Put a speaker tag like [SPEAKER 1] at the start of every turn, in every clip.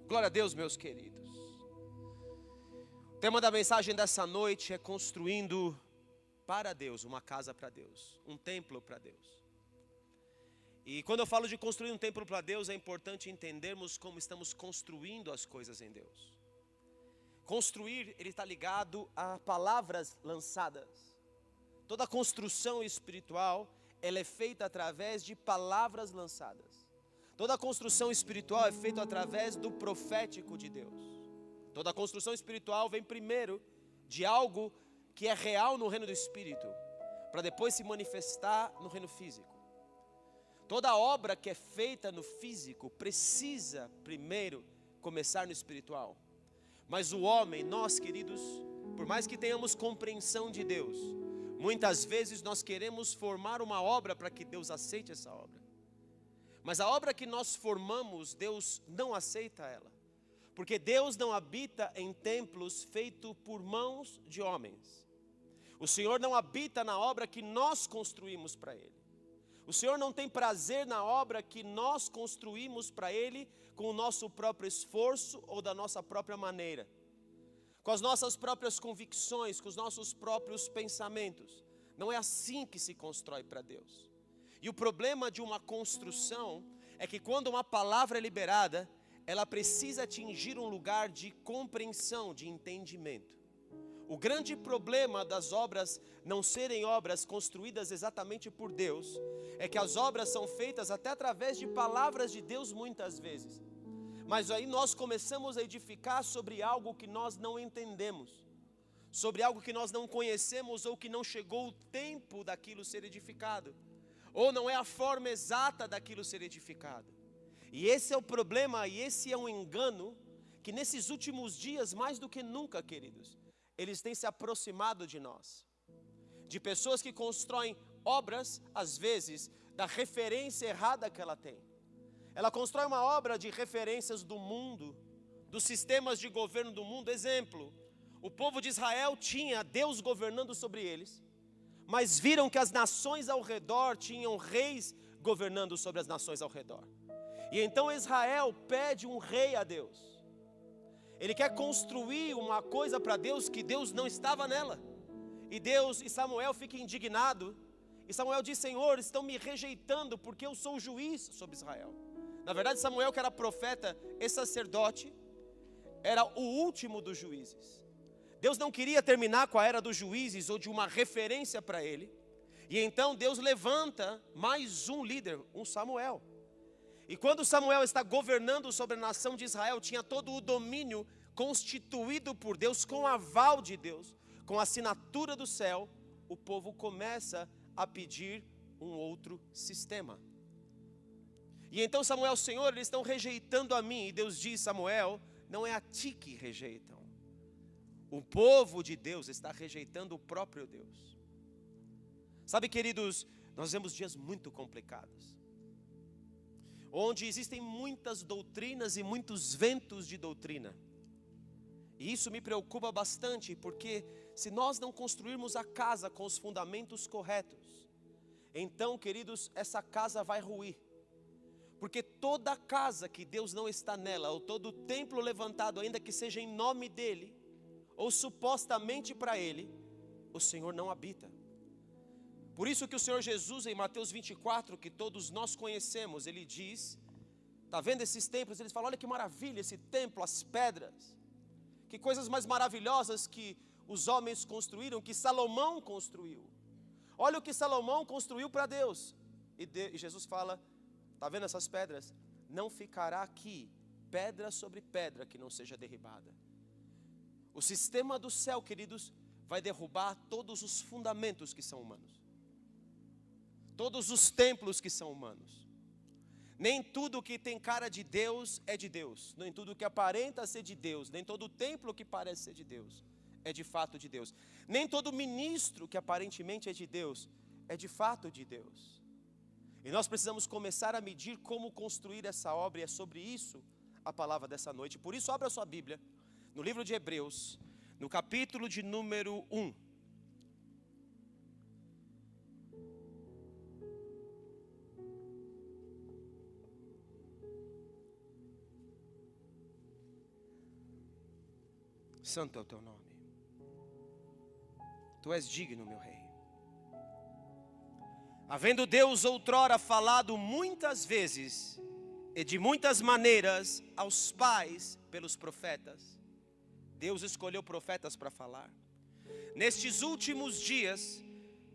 [SPEAKER 1] Glória a Deus, meus queridos. O tema da mensagem dessa noite é construindo para Deus, uma casa para Deus, um templo para Deus. E quando eu falo de construir um templo para Deus, é importante entendermos como estamos construindo as coisas em Deus. Construir, ele está ligado a palavras lançadas. Toda construção espiritual, ela é feita através de palavras lançadas. Toda construção espiritual é feita através do profético de Deus. Toda construção espiritual vem primeiro de algo que é real no reino do Espírito, para depois se manifestar no reino físico. Toda obra que é feita no físico precisa primeiro começar no espiritual. Mas o homem, nós queridos, por mais que tenhamos compreensão de Deus, muitas vezes nós queremos formar uma obra para que Deus aceite essa obra. Mas a obra que nós formamos, Deus não aceita ela. Porque Deus não habita em templos feitos por mãos de homens. O Senhor não habita na obra que nós construímos para Ele. O Senhor não tem prazer na obra que nós construímos para Ele com o nosso próprio esforço ou da nossa própria maneira. Com as nossas próprias convicções, com os nossos próprios pensamentos. Não é assim que se constrói para Deus. E o problema de uma construção é que quando uma palavra é liberada, ela precisa atingir um lugar de compreensão, de entendimento. O grande problema das obras não serem obras construídas exatamente por Deus, é que as obras são feitas até através de palavras de Deus muitas vezes. Mas aí nós começamos a edificar sobre algo que nós não entendemos, sobre algo que nós não conhecemos ou que não chegou o tempo daquilo ser edificado. Ou não é a forma exata daquilo ser edificado. E esse é o problema, e esse é um engano, que nesses últimos dias, mais do que nunca, queridos, eles têm se aproximado de nós. De pessoas que constroem obras, às vezes, da referência errada que ela tem. Ela constrói uma obra de referências do mundo, dos sistemas de governo do mundo. Exemplo, o povo de Israel tinha Deus governando sobre eles, mas viram que as nações ao redor tinham reis governando sobre as nações ao redor. E então Israel pede um rei a Deus. Ele quer construir uma coisa para Deus que Deus não estava nela. E Samuel fica indignado. E Samuel diz: Senhor, estão me rejeitando porque eu sou o juiz sobre Israel. Na verdade, Samuel, que era profeta e sacerdote, era o último dos juízes. Deus não queria terminar com a era dos juízes ou de uma referência para ele. E então Deus levanta mais um líder, um Samuel. E quando Samuel está governando sobre a nação de Israel, tinha todo o domínio constituído por Deus, com o aval de Deus, com a assinatura do céu, o povo começa a pedir um outro sistema. E então Samuel: Senhor, eles estão rejeitando a mim. E Deus diz: Samuel, não é a ti que rejeitam. O povo de Deus está rejeitando o próprio Deus. Sabe, queridos, nós vemos dias muito complicados, onde existem muitas doutrinas e muitos ventos de doutrina. E isso me preocupa bastante, porque se nós não construirmos a casa com os fundamentos corretos, então, queridos, essa casa vai ruir. Porque toda casa que Deus não está nela, ou todo templo levantado, ainda que seja em nome dEle, ou supostamente para Ele, o Senhor não habita. Por isso que o Senhor Jesus, em Mateus 24, que todos nós conhecemos, Ele diz, está vendo esses templos? Eles falam: olha que maravilha esse templo, as pedras, que coisas mais maravilhosas que os homens construíram, que Salomão construiu. Olha o que Salomão construiu para Deus. E Jesus fala: está vendo essas pedras? Não ficará aqui pedra sobre pedra que não seja derribada. O sistema do céu, queridos, vai derrubar todos os fundamentos que são humanos. Todos os templos que são humanos. Nem tudo que tem cara de Deus é de Deus. Nem tudo que aparenta ser de Deus. Nem todo templo que parece ser de Deus é de fato de Deus. Nem todo ministro que aparentemente é de Deus é de fato de Deus. E nós precisamos começar a medir como construir essa obra. E é sobre isso a palavra dessa noite. Por isso, abra a sua Bíblia no livro de Hebreus, no capítulo de número 1. Santo é o teu nome. Tu és digno, meu Rei. Havendo Deus outrora falado muitas vezes e de muitas maneiras aos pais pelos profetas, Deus escolheu profetas para falar. Nestes últimos dias,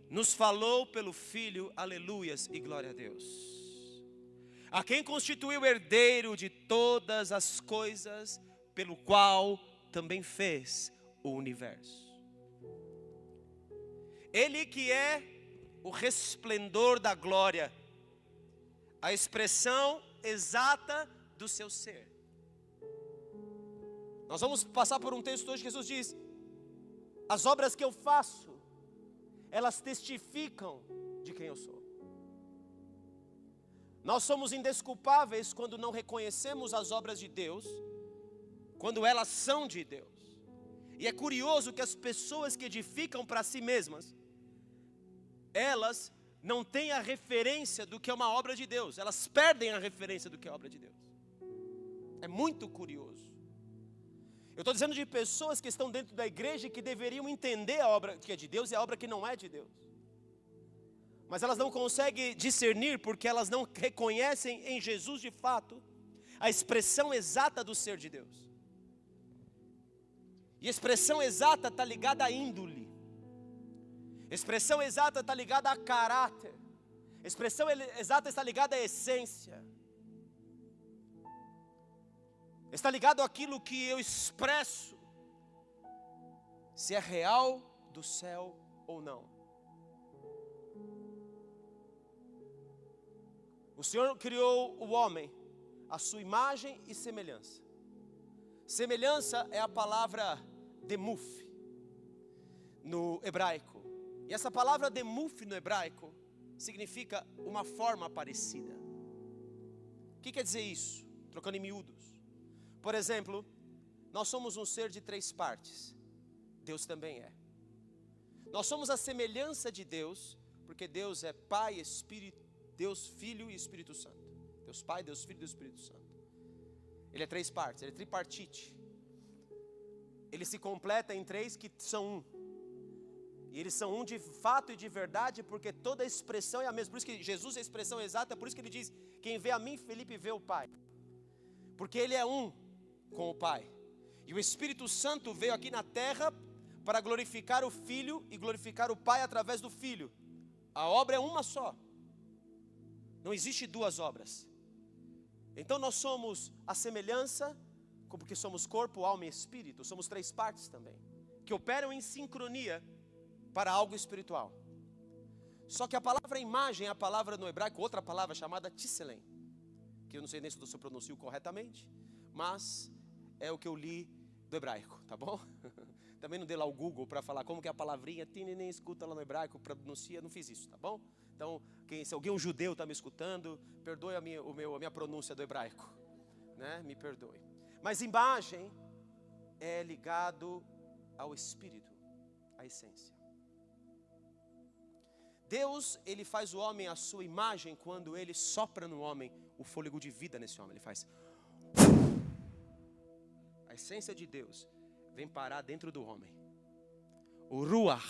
[SPEAKER 1] nos falou pelo Filho, aleluias e glória a Deus. A quem constituiu herdeiro de todas as coisas, pelo qual também fez o universo. Ele que é o resplendor da glória, a expressão exata do seu ser. Nós vamos passar por um texto hoje que Jesus diz: as obras que eu faço, elas testificam de quem eu sou. Nós somos indesculpáveis quando não reconhecemos as obras de Deus, quando elas são de Deus. E é curioso que as pessoas que edificam para si mesmas, elas não têm a referência do que é uma obra de Deus. Elas perdem a referência do que é obra de Deus. É muito curioso. Eu estou dizendo de pessoas que estão dentro da igreja e que deveriam entender a obra que é de Deus e a obra que não é de Deus. Mas elas não conseguem discernir porque elas não reconhecem em Jesus de fato a expressão exata do ser de Deus. E a expressão exata está ligada à índole. A expressão exata está ligada a caráter. A expressão exata está ligada à essência. Está ligado àquilo que eu expresso, se é real do céu ou não. O Senhor criou o homem à sua imagem e semelhança. Semelhança é a palavra demuf no hebraico. E essa palavra demuf no hebraico significa uma forma parecida. O que quer dizer isso? Trocando em miúdos. Por exemplo, nós somos um ser de 3 partes. Deus também é. Nós somos a semelhança de Deus, porque Deus é Pai, Espírito, Deus Filho e Espírito Santo. Deus Pai, Deus Filho e Deus Espírito Santo. Ele é 3 partes, ele é tripartite. Ele se completa em 3 que são um. E eles são um de fato e de verdade, porque toda a expressão é a mesma. Por isso que Jesus é a expressão exata, por isso que ele diz: quem vê a mim, Felipe, vê o Pai. Porque ele é um com o Pai. E o Espírito Santo veio aqui na terra para glorificar o Filho e glorificar o Pai através do Filho. A obra é uma só. Não existe 2 obras. Então nós somos a semelhança, porque somos corpo, alma e espírito. Somos 3 partes também, que operam em sincronia para algo espiritual. Só que a palavra imagem é a palavra no hebraico, outra palavra chamada tselem, que eu não sei nem se eu pronuncio corretamente, mas é o que eu li do hebraico, tá bom? Também não dei lá o Google para falar como que é a palavrinha, nem escuta lá no hebraico, pronuncia, não fiz isso, tá bom? Então, se alguém, um judeu está me escutando, perdoe a minha pronúncia do hebraico, né? Me perdoe. Mas imagem é ligado ao espírito, à essência. Deus, ele faz o homem à sua imagem quando ele sopra no homem o fôlego de vida nesse homem. Ele faz. A essência de Deus vem parar dentro do homem. O ruach,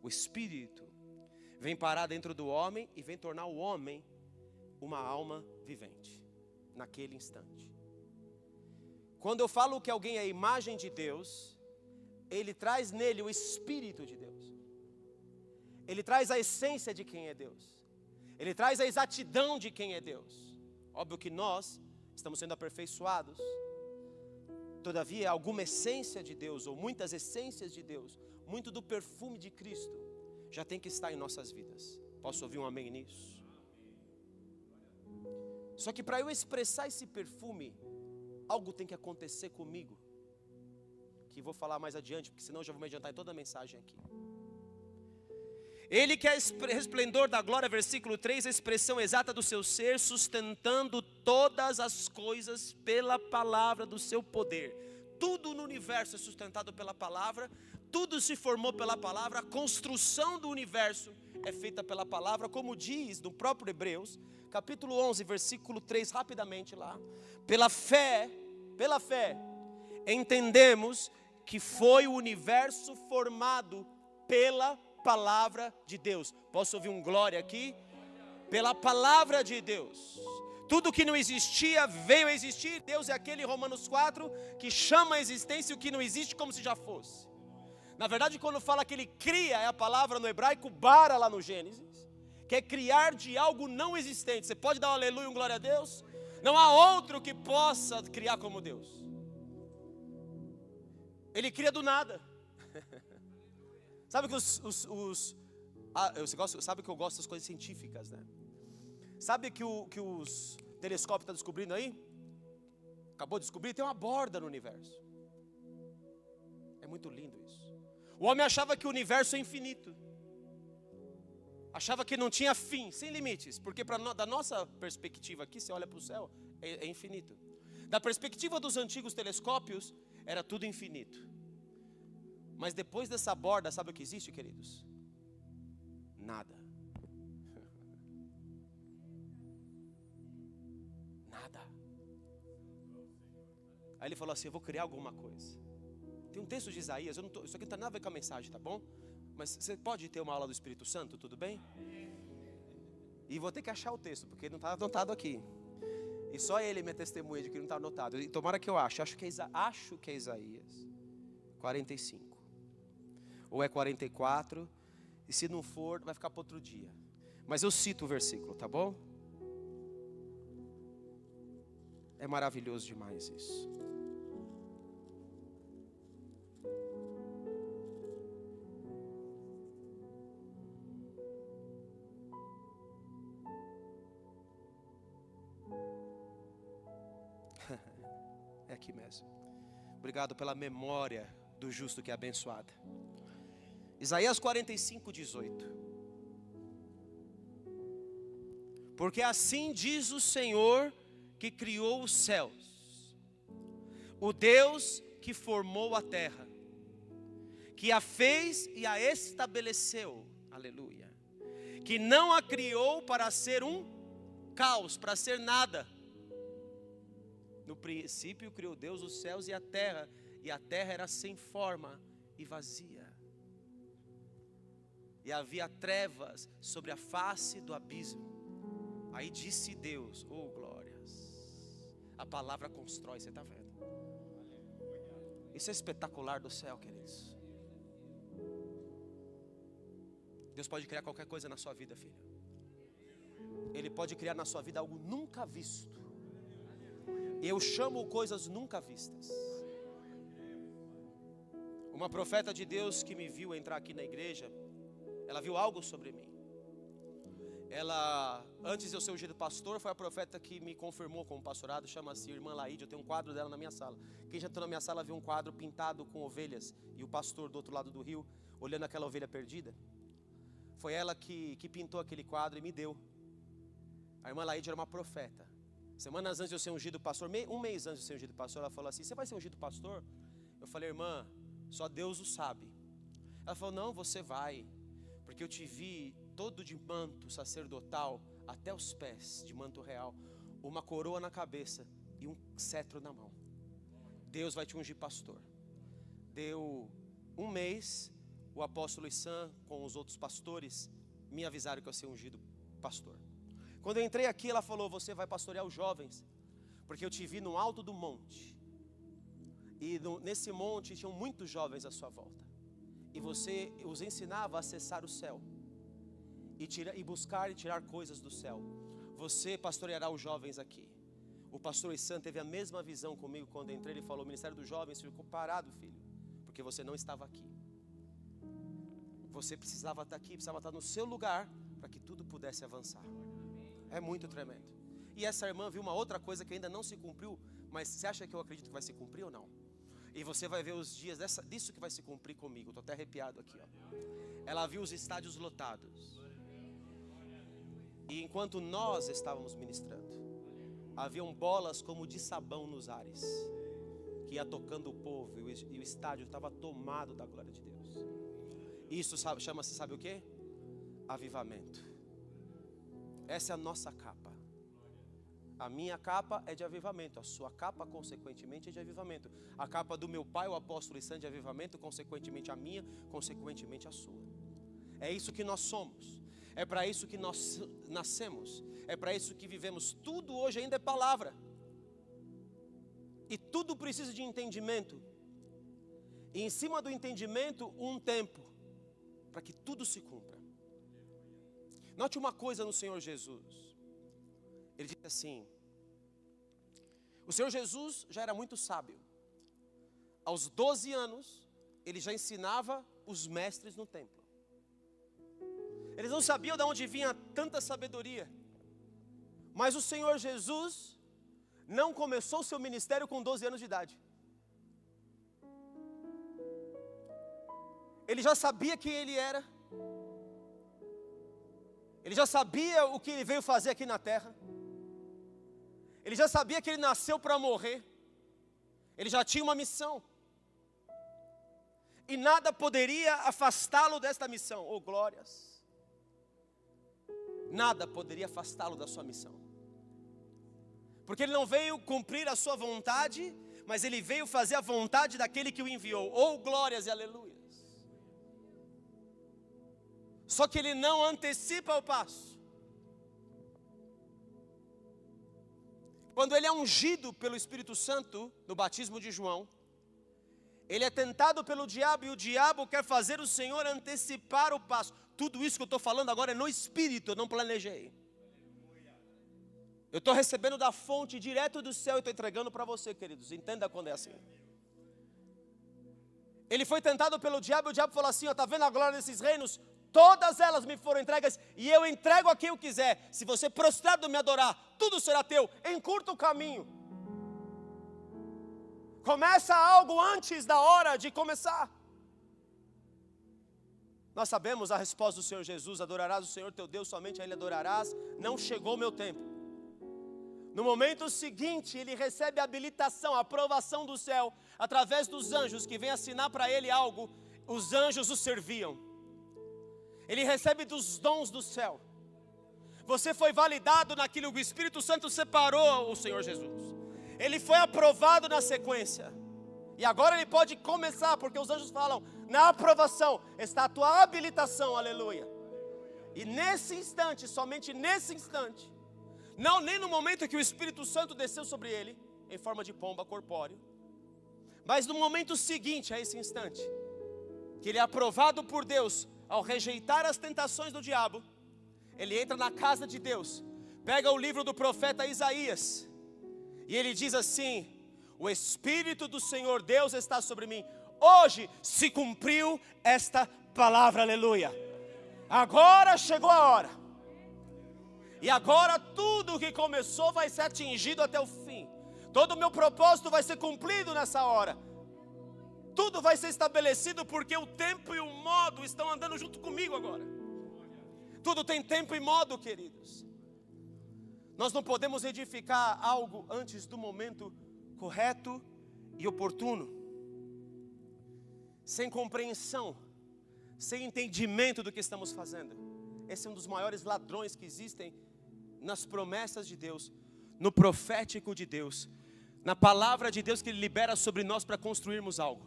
[SPEAKER 1] o espírito, vem parar dentro do homem e vem tornar o homem uma alma vivente, naquele instante. Quando eu falo que alguém é a imagem de Deus, ele traz nele o Espírito de Deus. Ele traz a essência de quem é Deus. Ele traz a exatidão de quem é Deus. Óbvio que nós estamos sendo aperfeiçoados. Todavia, alguma essência de Deus, ou muitas essências de Deus, muito do perfume de Cristo, já tem que estar em nossas vidas. Posso ouvir um amém nisso? Só que para eu expressar esse perfume, algo tem que acontecer comigo, que vou falar mais adiante, porque senão eu já vou me adiantar em toda a mensagem aqui. Ele que é resplendor da glória, versículo 3, a expressão exata do seu ser, sustentando todas as coisas pela palavra do seu poder. Tudo no universo é sustentado pela palavra, tudo se formou pela palavra, a construção do universo é feita pela palavra, como diz no próprio Hebreus, capítulo 11, versículo 3, rapidamente lá. Pela fé, entendemos que foi o universo formado pela palavra de Deus. Posso ouvir um glória aqui? Pela palavra de Deus. Tudo que não existia veio a existir. Deus é aquele, Romanos 4, que chama a existência o que não existe como se já fosse. Na verdade, quando fala que ele cria, é a palavra no hebraico bara lá no Gênesis, que é criar de algo não existente. Você pode dar um aleluia, um glória a Deus? Não há outro que possa criar como Deus. Ele cria do nada. Sabe que sabe que eu gosto das coisas científicas, né? Sabe que os telescópios estão descobrindo aí? Acabou de descobrir, tem uma borda no universo. É muito lindo isso. O homem achava que o universo é infinito. Achava que não tinha fim, sem limites. Porque da nossa perspectiva aqui, você olha para o céu, é infinito. Da perspectiva dos antigos telescópios, era tudo infinito. Mas depois dessa borda, sabe o que existe, queridos? Nada. Nada. Aí ele falou assim, eu vou criar alguma coisa. Tem um texto de Isaías, isso aqui não tem nada a ver com a mensagem, tá bom? Mas você pode ter uma aula do Espírito Santo, tudo bem? E vou ter que achar o texto, porque não está anotado aqui. E só ele me testemunha de que não está anotado. E tomara que eu acho que é Isaías 45. Ou é 44. E se não for, vai ficar para outro dia. Mas eu cito o versículo, tá bom? É maravilhoso demais isso. É aqui mesmo. Obrigado pela memória do justo que é abençoada. Isaías 45, 18. Porque assim diz o Senhor que criou os céus, o Deus que formou a terra, que a fez e a estabeleceu, aleluia, que não a criou para ser um caos, para ser nada. No princípio criou Deus os céus e a terra era sem forma e vazia. E havia trevas sobre a face do abismo. Aí disse Deus, oh glórias, a palavra constrói, você está vendo? Isso é espetacular do céu, queridos. Deus pode criar qualquer coisa na sua vida, filho. Ele pode criar na sua vida algo nunca visto. Eu chamo coisas nunca vistas. Uma profeta de Deus que me viu entrar aqui na igreja, ela viu algo sobre mim. Ela, antes de eu ser ungido pastor, foi a profeta que me confirmou como pastorado. Chama-se Irmã Laíde. Eu tenho um quadro dela na minha sala. Quem já entrou na minha sala viu um quadro pintado com ovelhas e o pastor do outro lado do rio olhando aquela ovelha perdida. Foi ela que pintou aquele quadro e me deu. A Irmã Laíde era uma profeta. Semanas antes de eu ser ungido pastor, um mês antes de eu ser ungido pastor, ela falou assim, você vai ser ungido pastor? Eu falei, irmã, só Deus o sabe. Ela falou, não, você vai, porque eu te vi todo de manto sacerdotal, até os pés, de manto real, uma coroa na cabeça e um cetro na mão. Deus vai te ungir pastor. Deu um mês, o apóstolo Issan com os outros pastores me avisaram que eu ia ser ungido pastor. Quando eu entrei aqui, ela falou, você vai pastorear os jovens, porque eu te vi no alto do monte, e nesse monte tinham muitos jovens à sua volta, e você os ensinava a acessar o céu, e buscar e tirar coisas do céu. Você pastoreará os jovens aqui. O pastor Issan teve a mesma visão comigo quando eu entrei. Ele falou, o ministério dos jovens ficou parado, filho, porque você não estava aqui. Você precisava estar aqui, precisava estar no seu lugar, para que tudo pudesse avançar. É muito tremendo. E essa irmã viu uma outra coisa que ainda não se cumpriu, mas você acha que eu acredito que vai se cumprir ou não? E você vai ver os dias disso que vai se cumprir comigo. Estou até arrepiado aqui, ó. Ela viu os estádios lotados. E enquanto nós estávamos ministrando, haviam bolas como de sabão nos ares, que ia tocando o povo, e o estádio estava tomado da glória de Deus. Isso chama-se, sabe o quê? Avivamento. Essa é a nossa capa. A minha capa é de avivamento, a sua capa, consequentemente, é de avivamento. A capa do meu pai, o apóstolo Issan, de avivamento, consequentemente a minha, consequentemente a sua. É isso que nós somos, é para isso que nós nascemos, é para isso que vivemos. Tudo hoje ainda é palavra, e tudo precisa de entendimento, e em cima do entendimento, um tempo, para que tudo se cumpra. Note uma coisa no Senhor Jesus. Ele diz assim: o Senhor Jesus já era muito sábio. Aos 12 anos, ele já ensinava os mestres no templo. Eles não sabiam de onde vinha tanta sabedoria. Mas o Senhor Jesus não começou seu ministério com 12 anos de idade. Ele já sabia quem ele era. Ele já sabia o que ele veio fazer aqui na terra. Ele já sabia que ele nasceu para morrer. Ele já tinha uma missão. E nada poderia afastá-lo desta missão. Oh, glórias! Nada poderia afastá-lo da sua missão. Porque ele não veio cumprir a sua vontade, mas ele veio fazer a vontade daquele que o enviou. Oh, glórias e aleluias! Só que ele não antecipa o passo. Quando ele é ungido pelo Espírito Santo, no batismo de João, ele é tentado pelo diabo, e o diabo quer fazer o Senhor antecipar o passo. Tudo isso que eu estou falando agora é no Espírito, eu não planejei. Eu estou recebendo da fonte direto do céu e estou entregando para você, queridos. Entenda quando é assim. Ele foi tentado pelo diabo, e o diabo falou assim: está vendo a glória desses reinos? Todas elas me foram entregas e eu entrego a quem eu quiser. Se você prostrado me adorar, tudo será teu. Encurta o caminho. Começa algo antes da hora de começar. Nós sabemos a resposta do Senhor Jesus: adorarás o Senhor teu Deus, somente a Ele adorarás. Não chegou o meu tempo. No momento seguinte, ele recebe a habilitação, a aprovação do céu, através dos anjos que vêm assinar para ele algo. Os anjos o serviam. Ele recebe dos dons do céu. Você foi validado naquilo que o Espírito Santo separou o Senhor Jesus. Ele foi aprovado na sequência. E agora ele pode começar, porque os anjos falam: na aprovação está a tua habilitação, aleluia. E nesse instante, somente nesse instante, não nem no momento que o Espírito Santo desceu sobre ele, em forma de pomba corpóreo, mas no momento seguinte a esse instante, que ele é aprovado por Deus. Ao rejeitar as tentações do diabo, ele entra na casa de Deus, pega o livro do profeta Isaías, e ele diz assim: o Espírito do Senhor Deus está sobre mim. Hoje se cumpriu esta palavra, aleluia. Agora chegou a hora. E agora tudo que começou vai ser atingido até o fim. Todo o meu propósito vai ser cumprido nessa hora. Tudo vai ser estabelecido, porque o tempo e o modo estão andando junto comigo agora. Tudo tem tempo e modo, queridos. Nós não podemos edificar algo antes do momento correto e oportuno. Sem compreensão, sem entendimento do que estamos fazendo. Esse é um dos maiores ladrões que existem nas promessas de Deus, no profético de Deus, na palavra de Deus que Ele libera sobre nós para construirmos algo.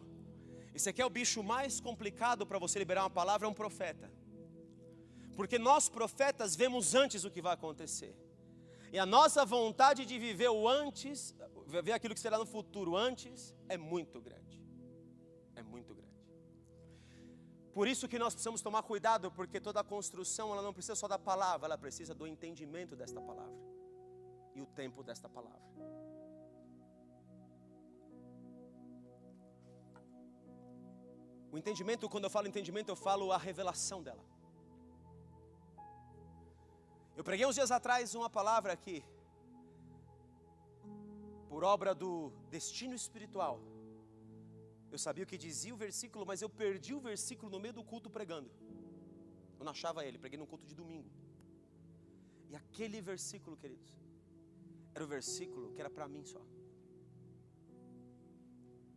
[SPEAKER 1] Esse aqui é o bicho mais complicado para você liberar uma palavra, é um profeta. Porque nós profetas vemos antes o que vai acontecer. E a nossa vontade de viver o antes, ver aquilo que será no futuro antes, é muito grande. É muito grande. Por isso que nós precisamos tomar cuidado, porque toda a construção, ela não precisa só da palavra, ela precisa do entendimento desta palavra. E o tempo desta palavra. O entendimento, quando eu falo entendimento, eu falo a revelação dela. Eu preguei uns dias atrás uma palavra aqui, por obra do destino espiritual. Eu sabia o que dizia o versículo, mas eu perdi o versículo no meio do culto pregando. Eu não achava ele, preguei num culto de domingo. E aquele versículo, queridos, era o versículo que era para mim só.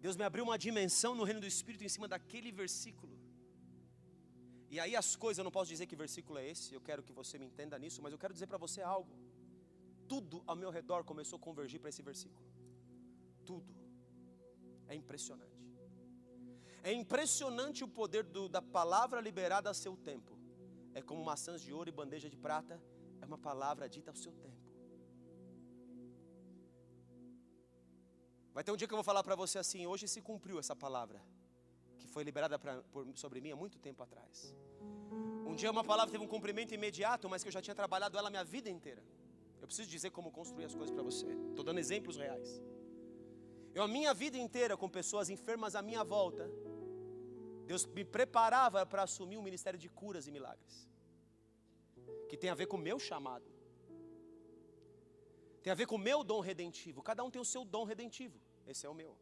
[SPEAKER 1] Deus me abriu uma dimensão no reino do Espírito em cima daquele versículo. E aí as coisas, eu não posso dizer que versículo é esse, eu quero que você me entenda nisso, mas eu quero dizer para você algo. tudo ao meu redor começou a convergir para esse versículo. Tudo. É impressionante. É impressionante o poder da palavra liberada a seu tempo. É como maçãs de ouro e bandeja de prata. É uma palavra dita ao seu tempo. Vai ter um dia que eu vou falar para você assim: hoje se cumpriu essa palavra que foi liberada sobre mim há muito tempo atrás. Um dia uma palavra teve um cumprimento imediato, mas que eu já tinha trabalhado ela a minha vida inteira. Eu preciso dizer como construir as coisas para você. Estou dando exemplos reais. Eu a minha vida inteira com pessoas enfermas à minha volta, Deus me preparava para assumir um ministério de curas e milagres, que tem a ver com o meu chamado, tem a ver com o meu dom redentivo. Cada um tem o seu dom redentivo. Esse é o meu.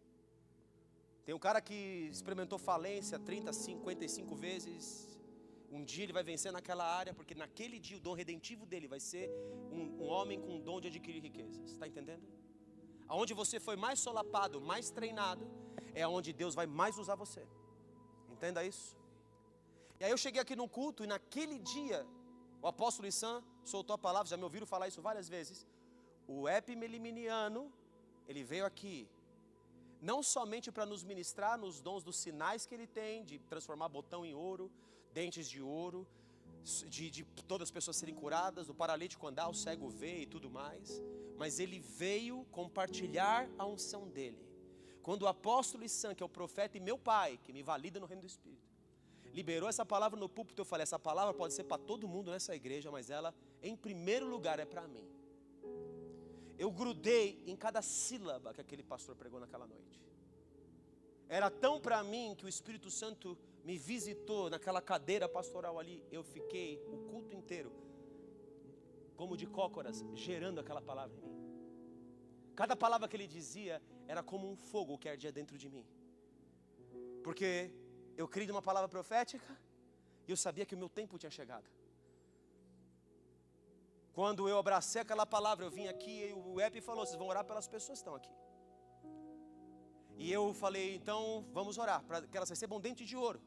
[SPEAKER 1] Tem um cara que experimentou falência 30, 55 vezes. Um dia ele vai vencer naquela área, porque naquele dia o dom redentivo dele vai ser um homem com o dom de adquirir riquezas. Está entendendo? Aonde você foi mais solapado, mais treinado, é onde Deus vai mais usar você. Entenda isso. E aí eu cheguei aqui no culto e naquele dia o apóstolo Issan soltou a palavra. Já me ouviram falar isso várias vezes. O Epi Meliminiano, ele veio aqui não somente para nos ministrar nos dons dos sinais que ele tem, de transformar botão em ouro, dentes de ouro, de todas as pessoas serem curadas, do paralítico andar, o cego ver e tudo mais, mas ele veio compartilhar a unção dele. Quando o apóstolo Issan, que é o profeta e meu pai, que me valida no reino do Espírito, liberou essa palavra no púlpito, eu falei: essa palavra pode ser para todo mundo nessa igreja, mas ela em primeiro lugar é para mim. Eu grudei em cada sílaba que aquele pastor pregou naquela noite. Era tão para mim que o Espírito Santo me visitou naquela cadeira pastoral ali. Eu fiquei o culto inteiro como de cócoras, gerando aquela palavra em mim. Cada palavra que ele dizia era como um fogo que ardia dentro de mim. Porque eu criei uma palavra profética e eu sabia que o meu tempo tinha chegado. Quando eu abracei aquela palavra, eu vim aqui e o Epi falou: vocês vão orar pelas pessoas que estão aqui. E eu falei: então vamos orar, para que elas recebam dente de ouro.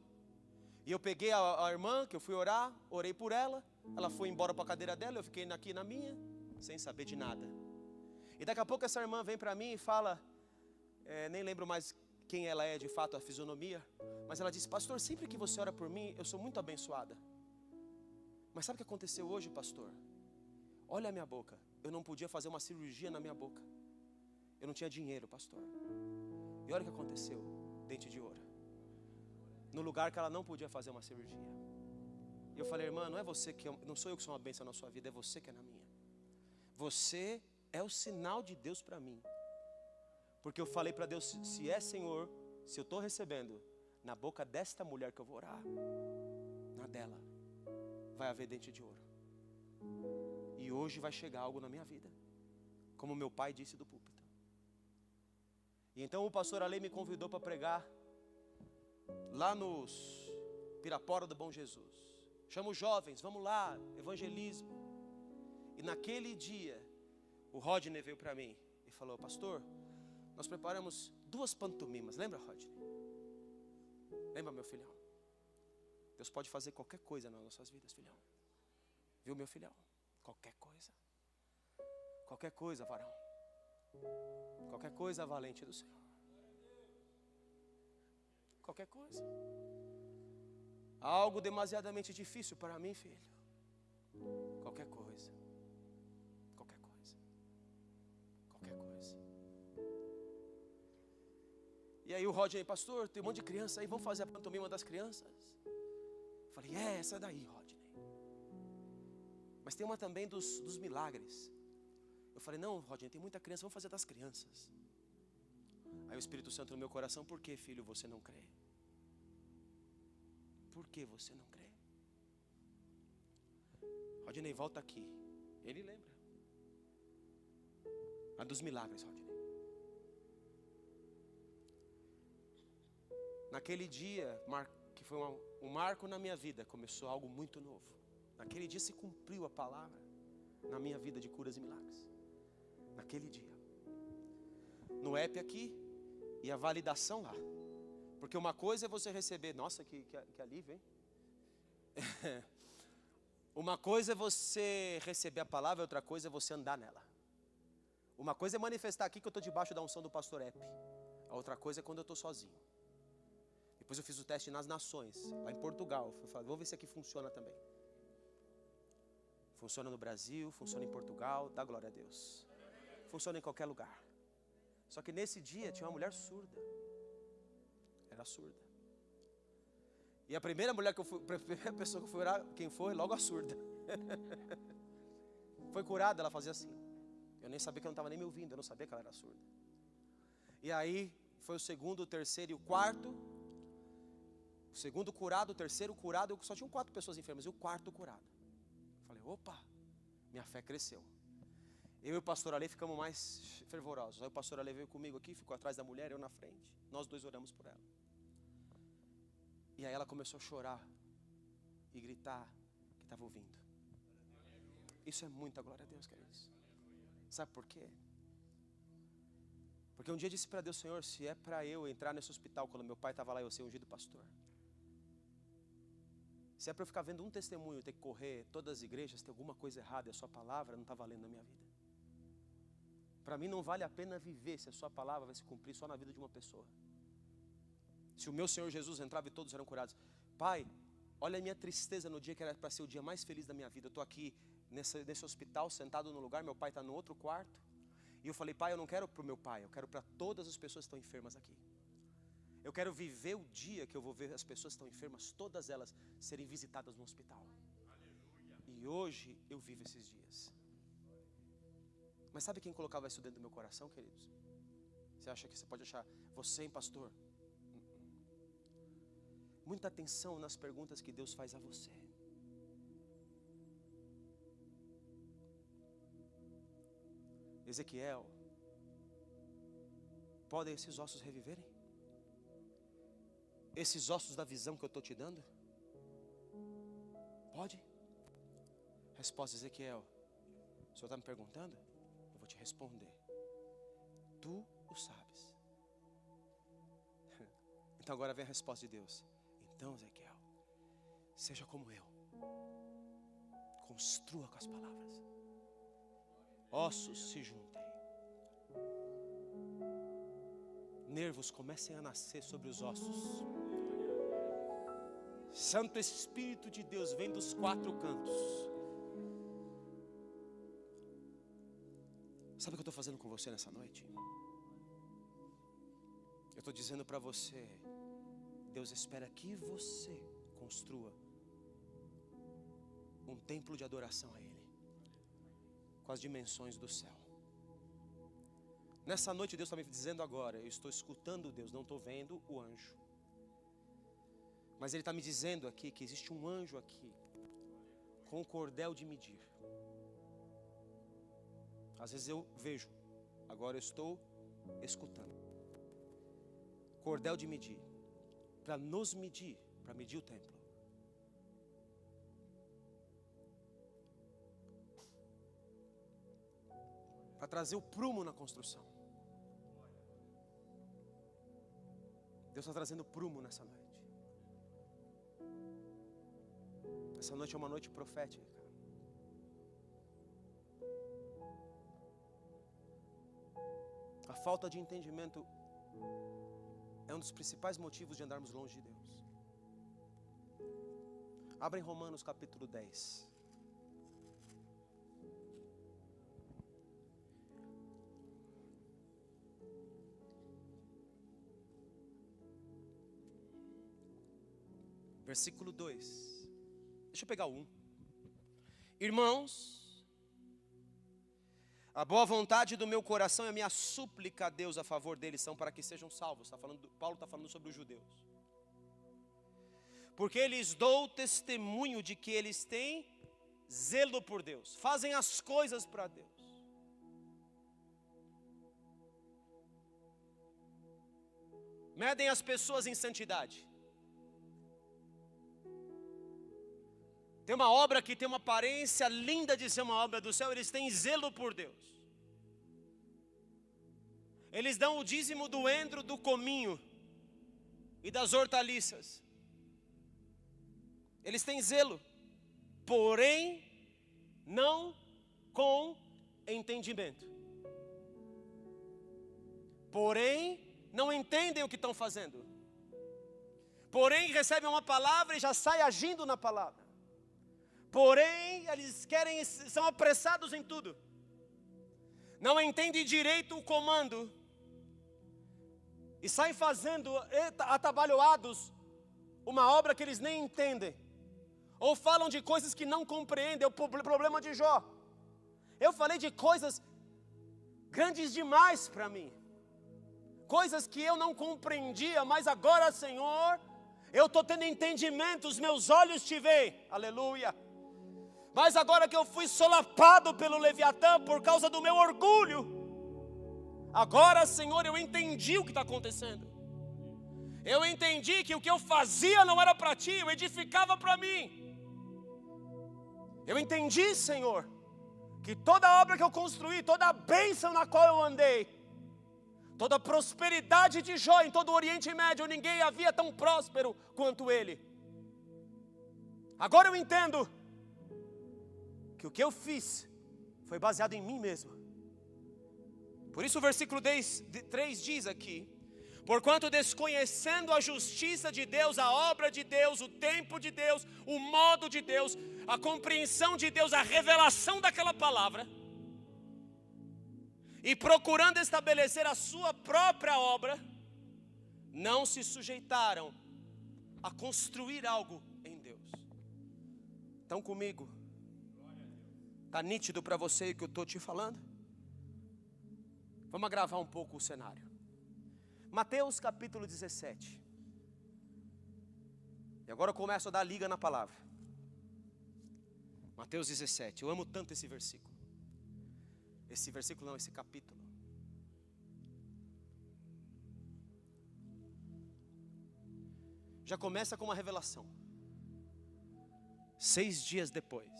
[SPEAKER 1] E eu peguei a irmã, que eu fui orar, orei por ela. Ela foi embora para a cadeira dela, eu fiquei aqui na minha, sem saber de nada. E daqui a pouco essa irmã vem para mim e fala, nem lembro mais quem ela é de fato, a fisionomia, mas ela disse: pastor, sempre que você ora por mim, eu sou muito abençoada. Mas sabe o que aconteceu hoje, pastor? Olha a minha boca, eu não podia fazer uma cirurgia na minha boca. Eu não tinha dinheiro, pastor. E olha o que aconteceu, dente de ouro, no lugar que ela não podia fazer uma cirurgia. E eu falei: irmã, não é você que não sou eu que sou uma bênção na sua vida, é você que é na minha. Você é o sinal de Deus para mim. Porque eu falei para Deus: se é Senhor, se eu estou recebendo, na boca desta mulher que eu vou orar, na dela, vai haver dente de ouro. E hoje vai chegar algo na minha vida, como meu pai disse do púlpito. E então o pastor Ale me convidou para pregar lá nos Pirapora do Bom Jesus. Chama os jovens, vamos lá, evangelismo. E naquele dia, o Rodney veio para mim e falou: pastor, nós preparamos 2 pantomimas. Lembra, Rodney? Lembra, meu filhão? Deus pode fazer qualquer coisa nas nossas vidas, filhão. Viu, meu filhão? Qualquer coisa. Qualquer coisa, varão. Qualquer coisa, valente do Senhor. Qualquer coisa. Algo demasiadamente difícil para mim, filho. Qualquer coisa. Qualquer coisa. Qualquer coisa. E aí o Rodney: pastor, tem um monte de criança aí, vamos fazer a pantomima das crianças? Eu falei: essa daí, Rodney. Mas tem uma também dos milagres. Eu falei: não, Rodney, tem muita criança, vamos fazer das crianças. Aí o Espírito Santo no meu coração: por que, filho, você não crê? Por que você não crê? Rodney, volta aqui. Ele lembra. A dos milagres, Rodney. Naquele dia, que foi um marco na minha vida, começou algo muito novo. Naquele dia se cumpriu a palavra na minha vida de curas e milagres. Naquele dia. No app aqui e a validação lá. Porque uma coisa é você receber, nossa, que alívio, hein? Uma coisa é você receber a palavra, outra coisa é você andar nela. Uma coisa é manifestar aqui que eu estou debaixo da unção do pastor Epe. A outra coisa é quando eu estou sozinho. Depois eu fiz o teste nas nações, lá em Portugal. Eu falei, vou ver se aqui funciona também. Funciona no Brasil, funciona em Portugal, dá glória a Deus. Funciona em qualquer lugar. Só que nesse dia tinha uma mulher surda. Era surda. E a primeira mulher que eu fui, a primeira pessoa que eu fui orar, quem foi? Logo a surda. Foi curada, ela fazia assim. Eu nem sabia que ela não estava nem me ouvindo, eu não sabia que ela era surda. E aí foi o segundo, o terceiro e o quarto. O segundo curado, o terceiro curado, só tinham 4 pessoas enfermas e o quarto curado. Falei, opa, minha fé cresceu. Eu e o pastor Ale ficamos mais fervorosos. Aí o pastor Ale veio comigo aqui, ficou atrás da mulher, eu na frente. Nós 2 oramos por ela. E aí ela começou a chorar e gritar que estava ouvindo. Isso é muita glória a Deus, queridos. Sabe por quê? Porque um dia eu disse para Deus, Senhor, se é para eu entrar nesse hospital quando meu pai estava lá e eu ser ungido pastor, se é para eu ficar vendo um testemunho, ter que correr todas as igrejas, tem alguma coisa errada e a sua palavra não está valendo na minha vida. Para mim não vale a pena viver se a sua palavra vai se cumprir só na vida de uma pessoa. Se o meu Senhor Jesus entrava e todos eram curados. Pai, olha a minha tristeza no dia que era para ser o dia mais feliz da minha vida. Eu estou aqui nesse hospital, sentado no lugar, meu pai está no outro quarto. E eu falei, pai, eu não quero para o meu pai, eu quero para todas as pessoas que estão enfermas aqui. Eu quero viver o dia que eu vou ver as pessoas que estão enfermas, todas elas serem visitadas no hospital. E hoje eu vivo esses dias. Mas sabe quem colocava isso dentro do meu coração, queridos? Você acha que você pode achar, você, hein, pastor? Muita atenção nas perguntas que Deus faz a você. Ezequiel, podem esses ossos reviverem? Esses ossos da visão que eu estou te dando? Pode? Resposta, Ezequiel, o senhor está me perguntando? Eu vou te responder. Tu o sabes. Então agora vem a resposta de Deus. Então, Ezequiel, seja como eu. Construa com as palavras. Ossos se juntem. Nervos comecem a nascer sobre os ossos. Santo Espírito de Deus vem dos 4 cantos. Sabe o que eu estou fazendo com você nessa noite? Eu estou dizendo para você, Deus espera que você construa um templo de adoração a Ele, com as dimensões do céu. Nessa noite Deus está me dizendo agora, eu estou escutando Deus, não estou vendo o anjo. Mas Ele está me dizendo aqui que existe um anjo aqui, com o cordel de medir. Às vezes eu vejo, agora eu estou escutando. Cordel de medir, para nos medir, para medir o templo. Para trazer o prumo na construção. Deus está trazendo prumo nessa noite. Essa noite é uma noite profética. A falta de entendimento é um dos principais motivos de andarmos longe de Deus. Abra em Romanos capítulo 10. Versículo 2. Deixa eu pegar o 1. Irmãos, a boa vontade do meu coração e a minha súplica a Deus a favor deles são para que sejam salvos. Paulo está falando sobre os judeus. Porque lhes dou testemunho de que eles têm zelo por Deus, fazem as coisas para Deus. Medem as pessoas em santidade. Tem uma obra que tem uma aparência linda de ser uma obra do céu, eles têm zelo por Deus. Eles dão o dízimo do endro, do cominho e das hortaliças. Eles têm zelo, porém não com entendimento. porém não entendem o que estão fazendo. Porém recebem uma palavra e já saem agindo na palavra. Porém eles são apressados em tudo. Não entendem direito o comando. E saem fazendo atabalhoados uma obra que eles nem entendem. Ou falam de coisas que não compreendem. É o problema de Jó. Eu falei de coisas grandes demais para mim. Coisas que eu não compreendia, mas agora, Senhor, eu estou tendo entendimento, os meus olhos te veem. Aleluia. Mas agora que eu fui solapado pelo Leviatã por causa do meu orgulho, agora, Senhor, eu entendi o que está acontecendo. Eu entendi que o que eu fazia não era para ti, eu edificava para mim. Eu entendi, Senhor, que toda obra que eu construí, toda a bênção na qual eu andei, toda a prosperidade de Jó em todo o Oriente Médio, ninguém havia tão próspero quanto ele. Agora eu entendo que o que eu fiz foi baseado em mim mesmo. Por isso o versículo 3 diz aqui: porquanto desconhecendo a justiça de Deus, a obra de Deus, o tempo de Deus, o modo de Deus, a compreensão de Deus, a revelação daquela palavra, e procurando estabelecer a sua própria obra, não se sujeitaram a construir algo em Deus. Estão comigo? Está nítido para você o que eu estou te falando? Vamos agravar um pouco o cenário. Mateus capítulo 17. E agora eu começo a dar liga na palavra. Mateus 17. Eu amo tanto esse versículo. Esse capítulo. Já começa com uma revelação. 6 dias depois.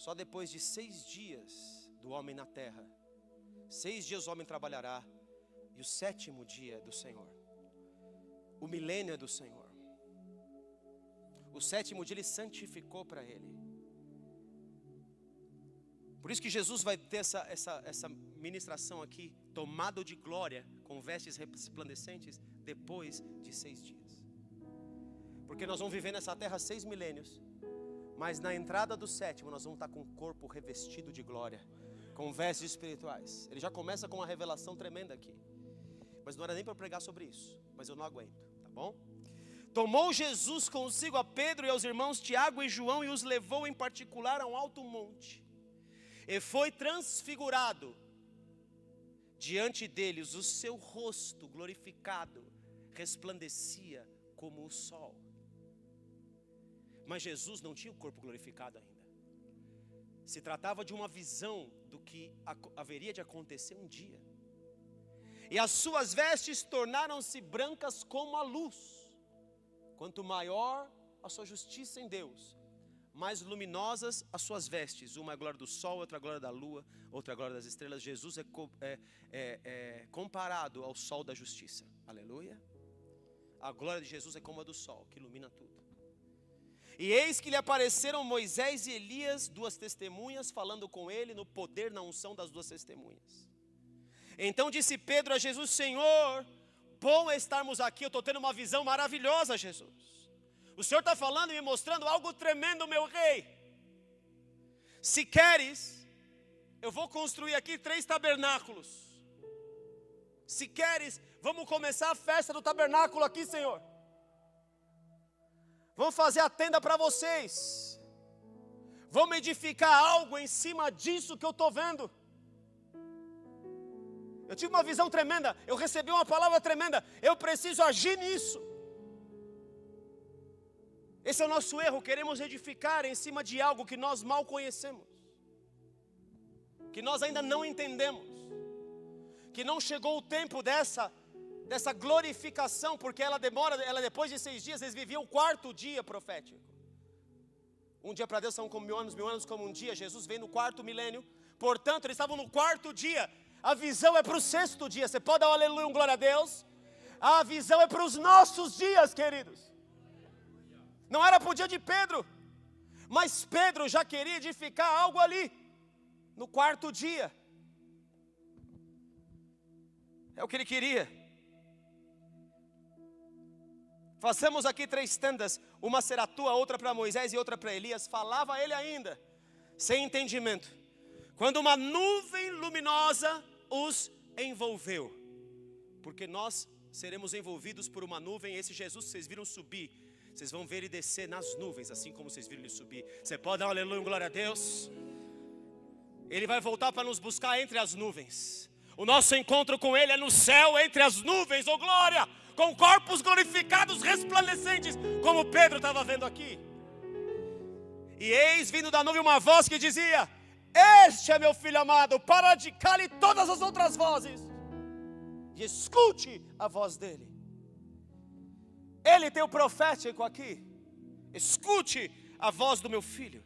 [SPEAKER 1] Só depois de 6 dias do homem na terra, 6 dias o homem trabalhará, e o 7º dia é do Senhor. O milênio é do Senhor. O 7º dia ele santificou para ele. Por isso que Jesus vai ter essa ministração aqui, tomado de glória, com vestes resplandecentes, depois de 6 dias. Porque nós vamos viver nessa terra 6 milênios. Mas na entrada do 7º nós vamos estar com o corpo revestido de glória, com vestes espirituais. Ele já começa com uma revelação tremenda aqui. Mas não era nem para pregar sobre isso, mas eu não aguento, tá bom? Tomou Jesus consigo a Pedro e aos irmãos Tiago e João e os levou em particular a um alto monte. E foi transfigurado. Diante deles o seu rosto glorificado resplandecia como o sol. Mas Jesus não tinha o corpo glorificado ainda. Se tratava de uma visão do que haveria de acontecer um dia. E as suas vestes tornaram-se brancas como a luz. Quanto maior a sua justiça em Deus, mais luminosas as suas vestes. Uma é a glória do sol, outra é a glória da lua, outra é a glória das estrelas. Jesus é comparado ao sol da justiça. Aleluia. A glória de Jesus é como a do sol, que ilumina tudo. E eis que lhe apareceram Moisés e Elias, 2 testemunhas, falando com ele no poder, na unção das 2 testemunhas. Então disse Pedro a Jesus: Senhor, bom é estarmos aqui. Eu estou tendo uma visão maravilhosa, Jesus. O Senhor está falando e me mostrando algo tremendo, meu rei. Se queres, eu vou construir aqui 3 tabernáculos. Se queres, vamos começar a festa do tabernáculo aqui, Senhor. Vamos fazer a tenda para vocês. Vamos edificar algo em cima disso que eu estou vendo. Eu tive uma visão tremenda. Eu recebi uma palavra tremenda. Eu preciso agir nisso. Esse é o nosso erro. Queremos edificar em cima de algo que nós mal conhecemos, que nós ainda não entendemos, que não chegou o tempo dessa glorificação, porque ela depois de 6 dias, eles viviam o 4º dia profético. Um dia para Deus são como 1000 anos, 1000 anos como um dia. Jesus vem no 4º milênio. Portanto, eles estavam no 4º dia. A visão é para o 6º dia. Você pode dar um aleluia, um glória a Deus? A visão é para os nossos dias, queridos. Não era para o dia de Pedro, mas Pedro já queria edificar algo ali. no quarto dia. É o que ele queria. Façamos aqui 3 tendas, uma será tua, outra para Moisés e outra para Elias. Falava ele ainda, sem entendimento, quando uma nuvem luminosa os envolveu. Porque nós seremos envolvidos por uma nuvem. Esse Jesus que vocês viram subir, vocês vão ver ele descer nas nuvens, assim como vocês viram ele subir. Você pode dar um aleluia, glória a Deus? Ele vai voltar para nos buscar entre as nuvens. O nosso encontro com ele é no céu, entre as nuvens, oh glória, com corpos glorificados, resplandecentes, como Pedro estava vendo aqui. E eis vindo da nuvem uma voz que dizia: este é meu filho amado, para de cale todas as outras vozes e escute a voz dele. Ele tem o profético aqui. Escute a voz do meu filho,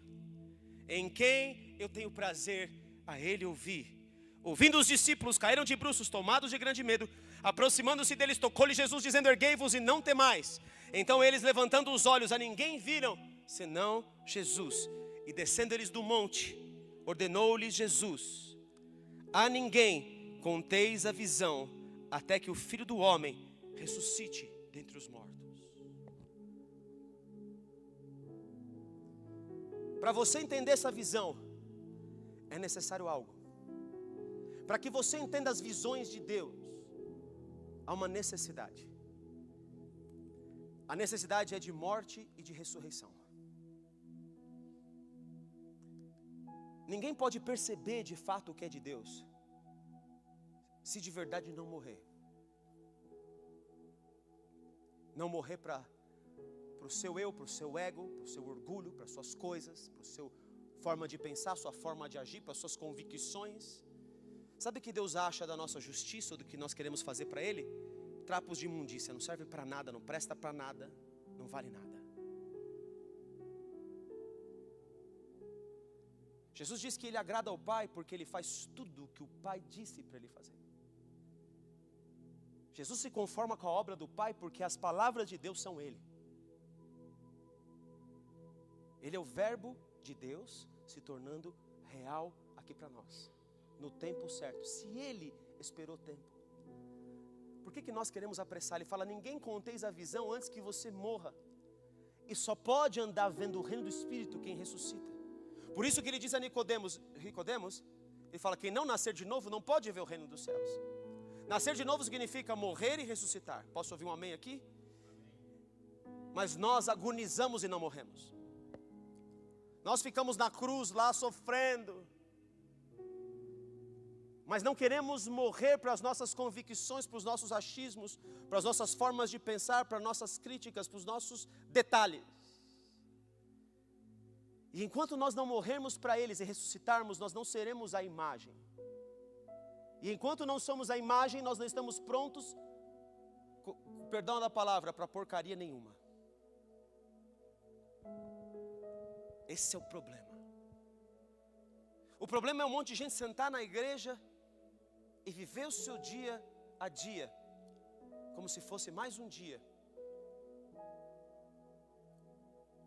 [SPEAKER 1] em quem eu tenho prazer a ele ouvir. Ouvindo os discípulos, caíram de bruços, tomados de grande medo. Aproximando-se deles, tocou-lhe Jesus, dizendo: erguei-vos e não temais. Então eles, levantando os olhos, a ninguém viram, senão Jesus. E descendo eles do monte, ordenou-lhes Jesus: a ninguém conteis a visão, até que o Filho do Homem ressuscite dentre os mortos. Para você entender essa visão, é necessário algo. Para que você entenda as visões de Deus, há uma necessidade. A necessidade é de morte e de ressurreição. Ninguém pode perceber de fato o que é de Deus, se de verdade não morrer. Não morrer para o seu eu, para o seu ego, para o seu orgulho, para as suas coisas, para a sua forma de pensar, sua forma de agir, para as suas convicções. Sabe o que Deus acha da nossa justiça, ou do que nós queremos fazer para Ele? Trapos de imundícia, não serve para nada, não presta para nada, não vale nada. Jesus diz que Ele agrada ao Pai porque Ele faz tudo o que o Pai disse para Ele fazer. Jesus se conforma com a obra do Pai porque as palavras de Deus são Ele. Ele é o verbo de Deus se tornando real aqui para nós, no tempo certo. Se Ele esperou tempo, por que nós queremos apressar? Ele fala: ninguém conteis a visão antes que você morra. E só pode andar vendo o reino do Espírito quem ressuscita. Por isso que ele diz a Nicodemos, ele fala: quem não nascer de novo não pode ver o reino dos céus. Nascer de novo significa morrer e ressuscitar. Posso ouvir um amém aqui? Mas nós agonizamos e não morremos. Nós ficamos na cruz lá sofrendo, mas não queremos morrer para as nossas convicções, para os nossos achismos, para as nossas formas de pensar, para as nossas críticas, para os nossos detalhes. E enquanto nós não morrermos para eles e ressuscitarmos, nós não seremos a imagem. E enquanto não somos a imagem, nós não estamos prontos, perdão da palavra, para porcaria nenhuma. Esse é o problema. O problema é um monte de gente sentar na igreja e viver o seu dia a dia como se fosse mais um dia,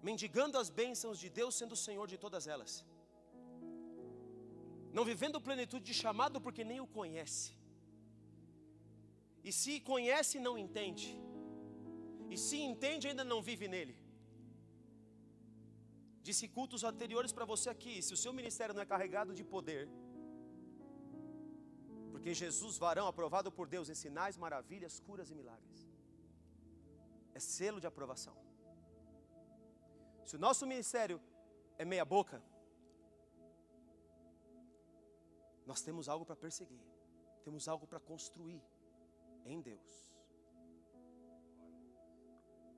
[SPEAKER 1] mendigando as bênçãos de Deus, sendo o Senhor de todas elas, não vivendo plenitude de chamado porque nem o conhece, e se conhece não entende, e se entende ainda não vive nele. Disse cultos anteriores para você aqui: se o seu ministério não é carregado de poder, porque Jesus, varão aprovado por Deus em sinais, maravilhas, curas e milagres, é selo de aprovação. Se o nosso ministério é meia boca, nós temos algo para perseguir, temos algo para construir em Deus.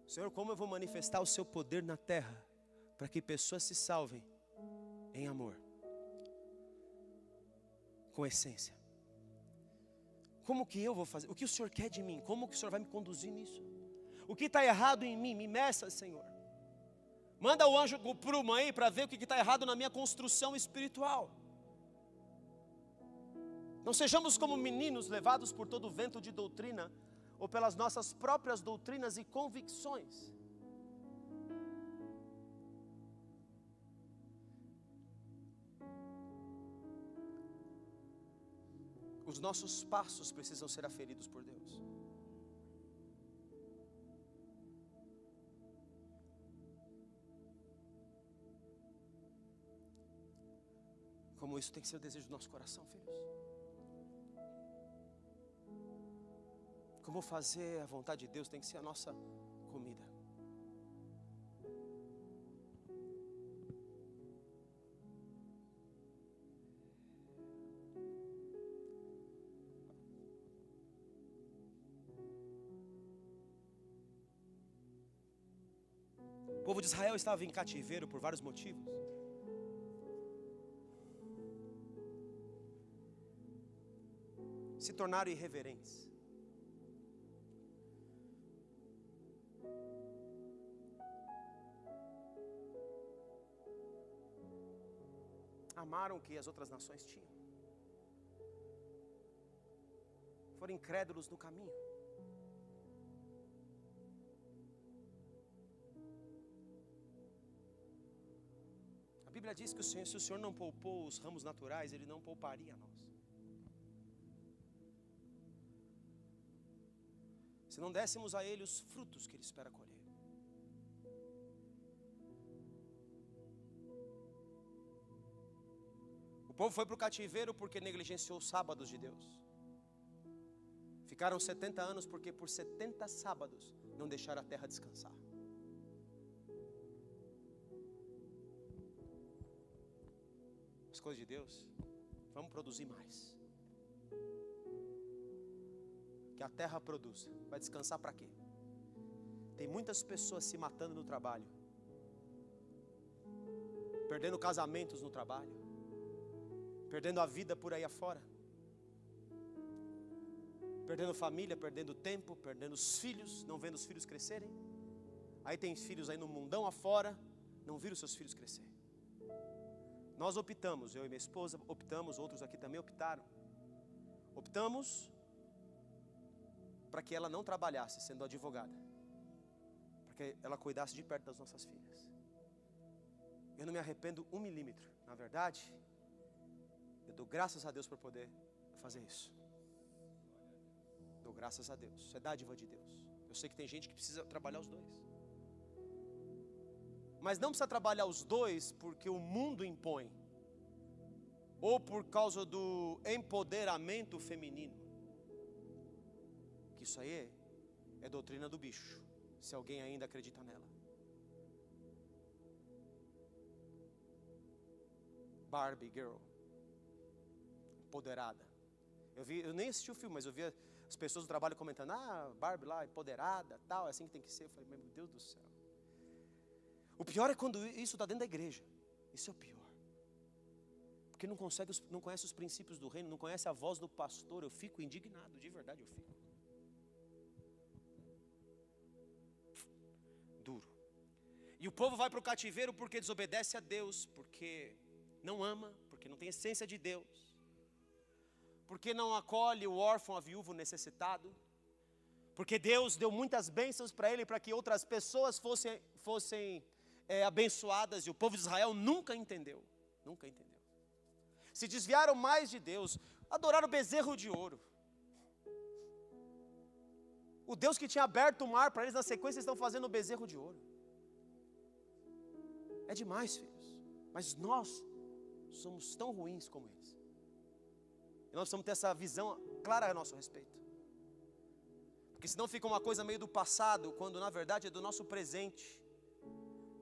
[SPEAKER 1] Senhor, como eu vou manifestar o seu poder na terra para que pessoas se salvem em amor, com essência? Como que eu vou fazer? O que o Senhor quer de mim? Como que o Senhor vai me conduzir nisso? O que está errado em mim? Me meça, Senhor. Manda o anjo Prumo aí para ver o que está errado na minha construção espiritual. Não sejamos como meninos levados por todo o vento de doutrina, ou pelas nossas próprias doutrinas e convicções. Os nossos passos precisam ser aferidos por Deus. Como isso tem que ser o desejo do nosso coração, filhos. Como fazer a vontade de Deus tem que ser a nossa comida. O povo de Israel estava em cativeiro por vários motivos. Se tornaram irreverentes. Amaram o que as outras nações tinham. Foram incrédulos no caminho. A Bíblia diz que se o Senhor não poupou os ramos naturais, Ele não pouparia a nós. Se não dessemos a Ele os frutos que Ele espera colher. O povo foi para o cativeiro porque negligenciou os sábados de Deus. Ficaram 70 anos porque por 70 sábados não deixaram a terra descansar. As coisas de Deus, vamos produzir mais. Que a terra produza. Vai descansar para quê? Tem muitas pessoas se matando no trabalho, perdendo casamentos no trabalho, perdendo a vida por aí afora, perdendo família, perdendo tempo, perdendo os filhos, não vendo os filhos crescerem. Aí tem filhos aí no mundão afora, não viram seus filhos crescer. Nós optamos, eu e minha esposa optamos, outros aqui também optaram. Optamos para que ela não trabalhasse sendo advogada, para que ela cuidasse de perto das nossas filhas. Eu não me arrependo 1 milímetro. Na verdade, eu dou graças a Deus por poder fazer isso. Dou graças a Deus. Isso é dádiva de Deus. Eu sei que tem gente que precisa trabalhar os dois. Mas não precisa trabalhar os dois porque o mundo impõe, ou por causa do empoderamento feminino. Que isso aí é doutrina do bicho, se alguém ainda acredita nela. Barbie Girl, empoderada. Eu nem assisti o filme, mas eu vi as pessoas do trabalho comentando: Barbie lá, empoderada, tal, é assim que tem que ser. Eu falei: meu Deus do céu. O pior é quando isso está dentro da igreja. Isso é o pior. Porque não conhece os princípios do reino, não conhece a voz do pastor. Eu fico indignado, de verdade eu fico. Duro. E o povo vai para o cativeiro porque desobedece a Deus, porque não ama, porque não tem essência de Deus, porque não acolhe o órfão, a viúva, o necessitado, porque Deus deu muitas bênçãos para ele, para que outras pessoas fossem abençoadas, e o povo de Israel nunca entendeu. Se desviaram mais de Deus, adoraram o bezerro de ouro. O Deus que tinha aberto o mar para eles, na sequência estão fazendo o bezerro de ouro. É demais, filhos. Mas nós somos tão ruins como eles. E nós precisamos ter essa visão clara a nosso respeito. Porque senão fica uma coisa meio do passado, quando na verdade é do nosso presente.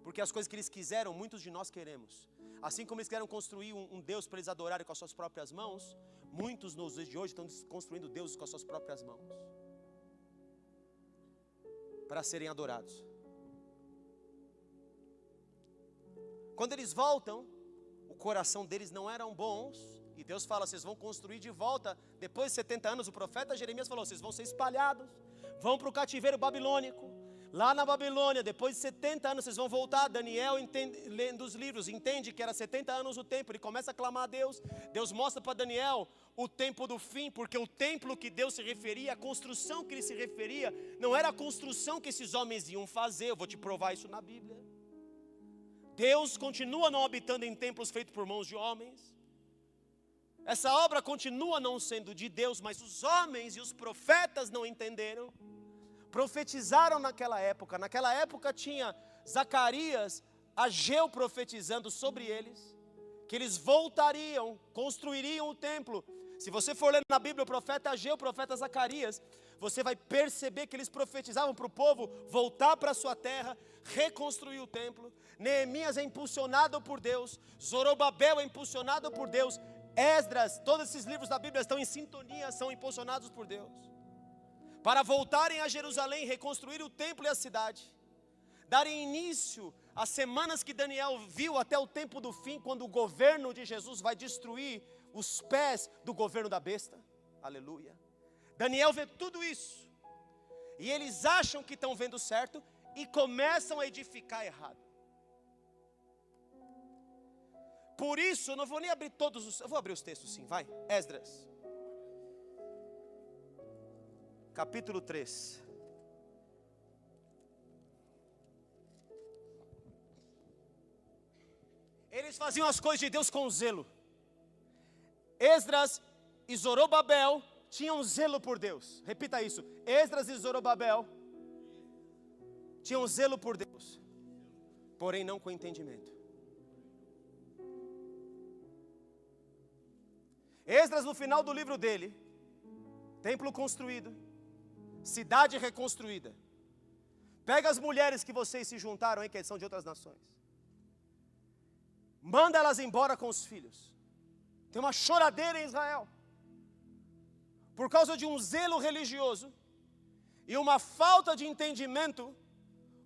[SPEAKER 1] Porque as coisas que eles quiseram, muitos de nós queremos. Assim como eles querem construir um Deus para eles adorarem com as suas próprias mãos, muitos nos dias de hoje estão construindo deuses com as suas próprias mãos, para serem adorados. Quando eles voltam, o coração deles não eram bons, e Deus fala: vocês vão construir de volta. Depois de 70 anos, o profeta Jeremias falou: vocês vão ser espalhados, vão para o cativeiro babilônico. Lá na Babilônia, depois de 70 anos, vocês vão voltar. Daniel, lendo os livros, entende que era 70 anos o tempo. Ele começa a clamar a Deus. Deus mostra para Daniel o tempo do fim, porque o templo que Deus se referia, a construção que ele se referia, não era a construção que esses homens iam fazer. Eu vou te provar isso na Bíblia. Deus continua não habitando em templos feitos por mãos de homens. Essa obra continua não sendo de Deus, mas os homens e os profetas não entenderam. Profetizaram naquela época. Naquela época tinha Zacarias, Ageu profetizando sobre eles, que eles voltariam, construiriam o templo. Se você for ler na Bíblia o profeta Ageu, o profeta Zacarias, você vai perceber que eles profetizavam para o povo voltar para a sua terra, reconstruir o templo. Neemias é impulsionado por Deus, Zorobabel é impulsionado por Deus, Esdras, todos esses livros da Bíblia estão em sintonia, são impulsionados por Deus, para voltarem a Jerusalém, reconstruir o templo e a cidade, darem início às semanas que Daniel viu até o tempo do fim, quando o governo de Jesus vai destruir os pés do governo da besta. Aleluia. Daniel vê tudo isso, e eles acham que estão vendo certo, e começam a edificar errado. Por isso, eu não vou nem abrir todos os... Eu vou abrir os textos sim, vai. Esdras. Capítulo 3. Eles faziam as coisas de Deus com zelo. Esdras e Zorobabel tinham zelo por Deus. Repita isso. Esdras e Zorobabel tinham zelo por Deus, porém não com entendimento. Esdras, no final do livro dele, templo construído, cidade reconstruída. Pega as mulheres que vocês se juntaram aí, que são de outras nações, manda elas embora com os filhos. Tem uma choradeira em Israel, por causa de um zelo religioso e uma falta de entendimento,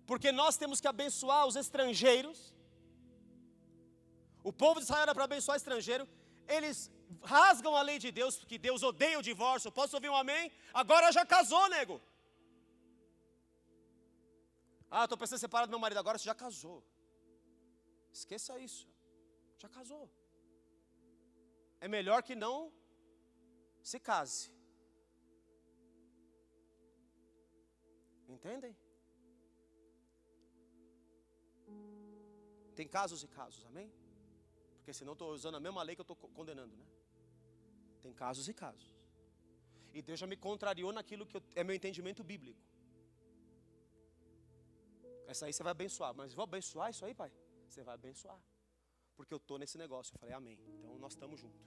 [SPEAKER 1] porque nós temos que abençoar os estrangeiros. O povo de Israel era para abençoar estrangeiro. Eles rasgam a lei de Deus, porque Deus odeia o divórcio. Posso ouvir um amém? Agora já casou, nego. Estou pensando em separar do meu marido. Agora você já casou. Esqueça isso. Já casou. É melhor que não se case. Entendem? Tem casos e casos, amém? Porque senão estou usando a mesma lei que eu estou condenando, né? Tem casos e casos. E Deus já me contrariou naquilo que é meu entendimento bíblico. Essa aí você vai abençoar. Mas vou abençoar isso aí, pai? Você vai abençoar. Porque eu estou nesse negócio. Eu falei, amém. Então nós estamos juntos.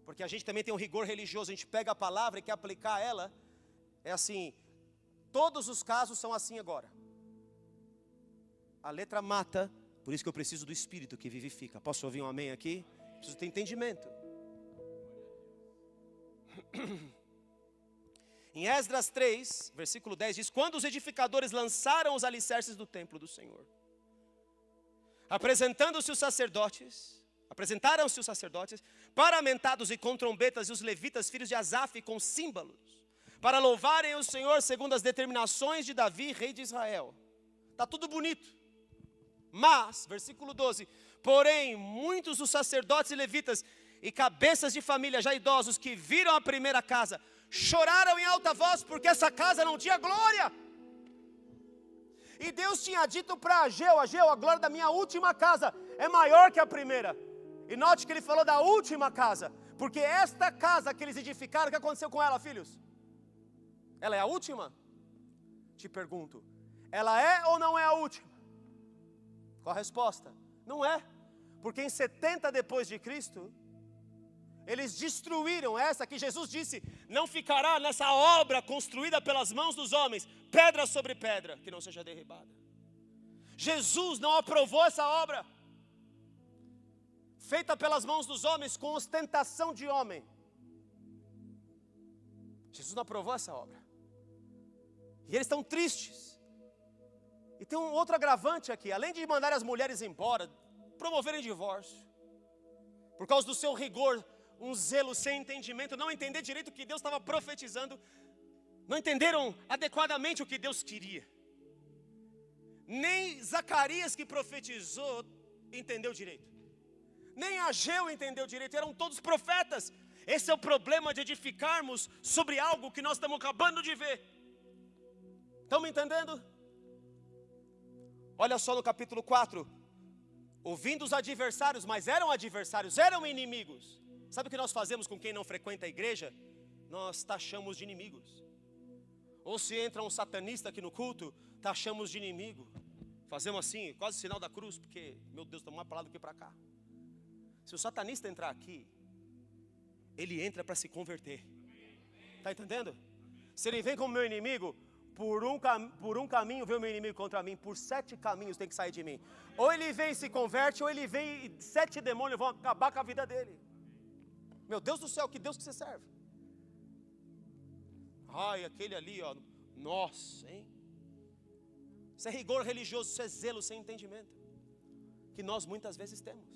[SPEAKER 1] Porque a gente também tem um rigor religioso. A gente pega a palavra e quer aplicar ela. É assim, todos os casos são assim agora. A letra mata, por isso que eu preciso do Espírito que vivifica. Posso ouvir um amém aqui? Preciso ter entendimento. Em Esdras 3, versículo 10 diz: quando os edificadores lançaram os alicerces do templo do Senhor, apresentaram-se os sacerdotes, paramentados e com trombetas, e os levitas, filhos de Asaf, com símbolos, para louvarem o Senhor segundo as determinações de Davi, rei de Israel. Está tudo bonito. Mas, versículo 12, porém, muitos dos sacerdotes e levitas e cabeças de família já idosos que viram a primeira casa, choraram em alta voz porque essa casa não tinha glória. E Deus tinha dito para Ageu, a glória da minha última casa é maior que a primeira. E note que ele falou da última casa, porque esta casa que eles edificaram, o que aconteceu com ela, filhos? Ela é a última? Te pergunto, ela é ou não é a última? Qual a resposta? Não é, porque em 70 depois de Cristo, eles destruíram essa que Jesus disse, não ficará nessa obra construída pelas mãos dos homens, pedra sobre pedra, que não seja derribada. Jesus não aprovou essa obra, feita pelas mãos dos homens, com ostentação de homem. Jesus não aprovou essa obra, e eles estão tristes. E tem um outro agravante aqui, além de mandar as mulheres embora, promoverem divórcio, por causa do seu rigor, um zelo sem entendimento, não entender direito o que Deus estava profetizando, não entenderam adequadamente o que Deus queria. Nem Zacarias, que profetizou, entendeu direito, nem Ageu entendeu direito, eram todos profetas. Esse é o problema de edificarmos sobre algo que nós estamos acabando de ver. Estão me entendendo? Olha só no capítulo 4, ouvindo os adversários, mas eram adversários, eram inimigos. Sabe o que nós fazemos com quem não frequenta a igreja? Nós taxamos de inimigos. Ou se entra um satanista aqui no culto, taxamos de inimigo. Fazemos assim, quase o sinal da cruz, porque, meu Deus, está mais para lá do que para cá. Se o satanista entrar aqui, ele entra para se converter. Está entendendo? Se ele vem como meu inimigo, por um caminho vem o meu inimigo contra mim, por 7 caminhos tem que sair de mim. Ou ele vem e se converte, ou ele vem e 7 demônios vão acabar com a vida dele. Meu Deus do céu, que Deus que você serve? Ai, aquele ali, ó, nossa, hein? Isso é rigor religioso, isso é zelo sem entendimento, que nós muitas vezes temos.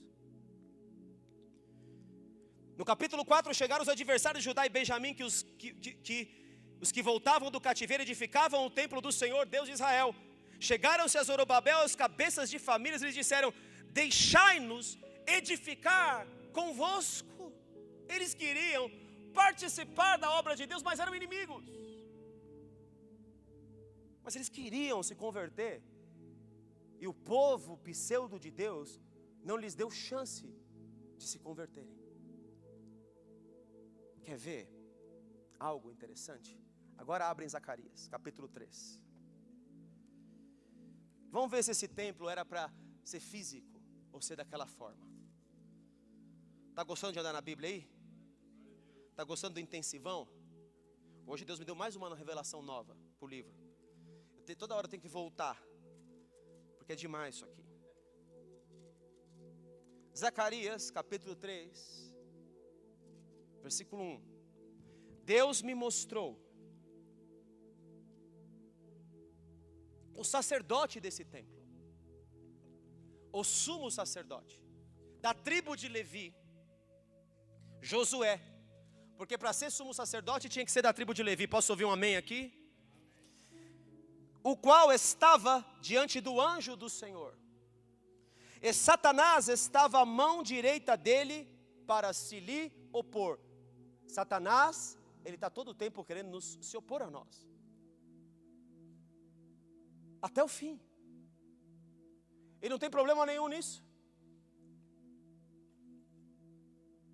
[SPEAKER 1] No capítulo 4 chegaram os adversários de Judá e Benjamim, que os que voltavam do cativeiro edificavam o templo do Senhor, Deus de Israel. Chegaram-se a Zorobabel, as cabeças de famílias, e lhes disseram: deixai-nos edificar convosco. Eles queriam participar da obra de Deus, mas eram inimigos. Mas eles queriam se converter, e o povo pseudo de Deus não lhes deu chance de se converterem. Quer ver algo interessante? Agora abre em Zacarias, capítulo 3. Vamos ver se esse templo era para ser físico ou ser daquela forma. Está gostando de andar na Bíblia aí? Está gostando do intensivão? Hoje Deus me deu mais uma revelação nova para o livro. Toda hora eu tenho que voltar, porque é demais isso aqui. Zacarias, capítulo 3, versículo 1. Deus me mostrou o sacerdote desse templo, o sumo sacerdote, da tribo de Levi, Josué. Porque para ser sumo sacerdote tinha que ser da tribo de Levi. Posso ouvir um amém aqui? O qual estava diante do anjo do Senhor. E Satanás estava à mão direita dele para se lhe opor. Satanás, ele está todo o tempo querendo se opor a nós. Até o fim. Ele não tem problema nenhum nisso.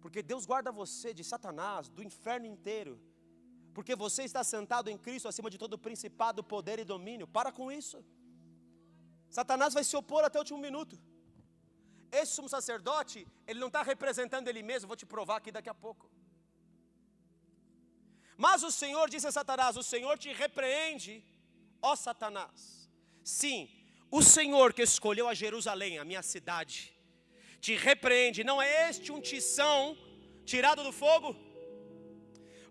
[SPEAKER 1] Porque Deus guarda você de Satanás, do inferno inteiro. Porque você está sentado em Cristo acima de todo principado, poder e domínio. Para com isso. Satanás vai se opor até o último minuto. Esse sumo sacerdote, ele não está representando ele mesmo. Vou te provar aqui daqui a pouco. Mas o Senhor disse a Satanás: o Senhor te repreende, ó Satanás. Sim, o Senhor que escolheu a Jerusalém, a minha cidade, te repreende. Não é este um tição tirado do fogo?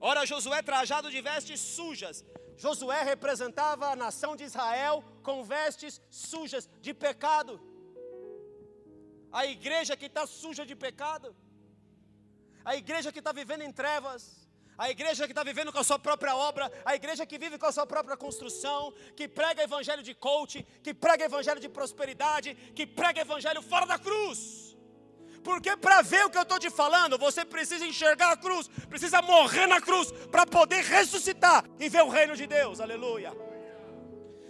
[SPEAKER 1] Ora, Josué trajado de vestes sujas. Josué representava a nação de Israel com vestes sujas de pecado. A igreja que está suja de pecado. A igreja que está vivendo em trevas. A igreja que está vivendo com a sua própria obra. A igreja que vive com a sua própria construção. Que prega evangelho de coach. Que prega evangelho de prosperidade. Que prega evangelho fora da cruz. Porque para ver o que eu estou te falando, você precisa enxergar a cruz, precisa morrer na cruz, para poder ressuscitar e ver o reino de Deus, aleluia.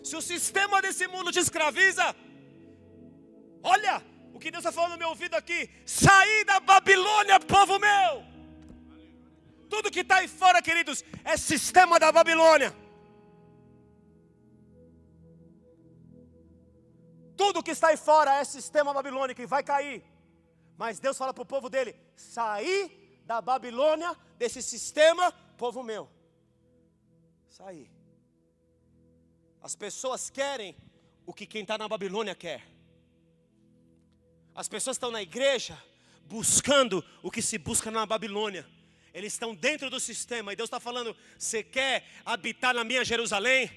[SPEAKER 1] Se o sistema desse mundo te escraviza, olha o que Deus está falando no meu ouvido aqui: saí da Babilônia, povo meu. Tudo que está aí fora, queridos, é sistema da Babilônia. Tudo que está aí fora é sistema babilônico e vai cair. Mas Deus fala para o povo dele: saí da Babilônia, desse sistema, povo meu. Saí. As pessoas querem o que quem está na Babilônia quer. As pessoas estão na igreja buscando o que se busca na Babilônia. Eles estão dentro do sistema. E Deus está falando: você quer habitar na minha Jerusalém?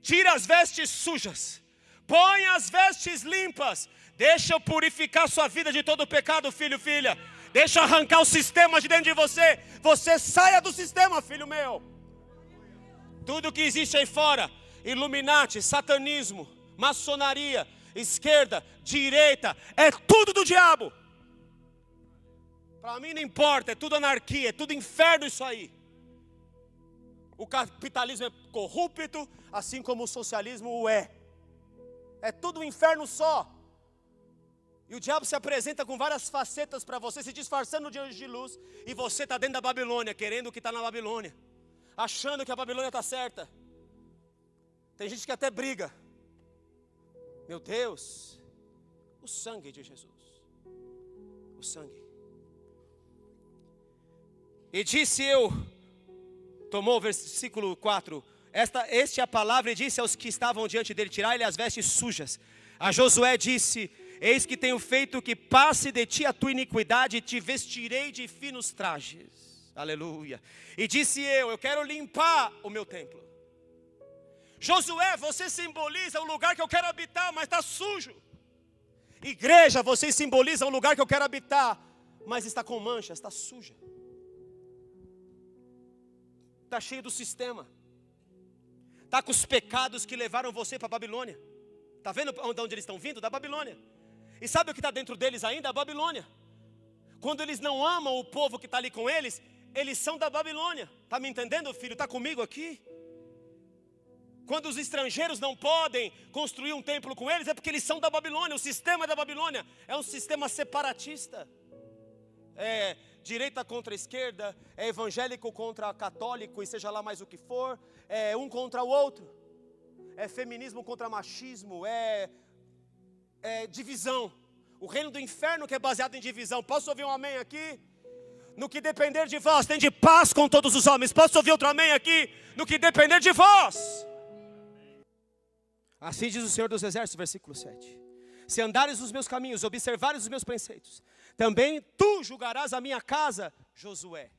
[SPEAKER 1] Tira as vestes sujas, põe as vestes limpas. Deixa eu purificar sua vida de todo pecado, filho, filha. Deixa eu arrancar o sistema de dentro de você. Você saia do sistema, filho meu. Tudo que existe aí fora, Illuminati, satanismo, maçonaria, esquerda, direita, é tudo do diabo. Para mim não importa, é tudo anarquia, é tudo inferno isso aí. O capitalismo é corrupto, assim como o socialismo o é. É tudo um inferno só. E o diabo se apresenta com várias facetas para você, se disfarçando de anjo de luz. E você está dentro da Babilônia, querendo o que está na Babilônia, achando que a Babilônia está certa. Tem gente que até briga. Meu Deus, o sangue de Jesus. O sangue. E disse eu, tomou o versículo 4. Este é a palavra, e disse aos que estavam diante dele: tirai-lhe as vestes sujas. A Josué disse: eis que tenho feito que passe de ti a tua iniquidade, e te vestirei de finos trajes. Aleluia. E disse eu quero limpar o meu templo. Josué, você simboliza o lugar que eu quero habitar, mas está sujo. Igreja, você simboliza o lugar que eu quero habitar, mas está com manchas, está suja. Está cheio do sistema. Está com os pecados que levaram você para a Babilônia. Está vendo de onde eles estão vindo? Da Babilônia. E sabe o que está dentro deles ainda? A Babilônia. Quando eles não amam o povo que está ali com eles, eles são da Babilônia. Está me entendendo, filho? Está comigo aqui? Quando os estrangeiros não podem construir um templo com eles, é porque eles são da Babilônia. O sistema da Babilônia é um sistema separatista. É direita contra a esquerda, é evangélico contra católico, e seja lá mais o que for, é um contra o outro, é feminismo contra machismo, é divisão. O reino do inferno que é baseado em divisão. Posso ouvir um amém aqui? No que depender de vós, tende paz com todos os homens. Posso ouvir outro amém aqui? No que depender de vós. Assim diz o Senhor dos Exércitos, versículo 7. Se andares nos meus caminhos, observares os meus preceitos, também tu julgarás a minha casa, Josué,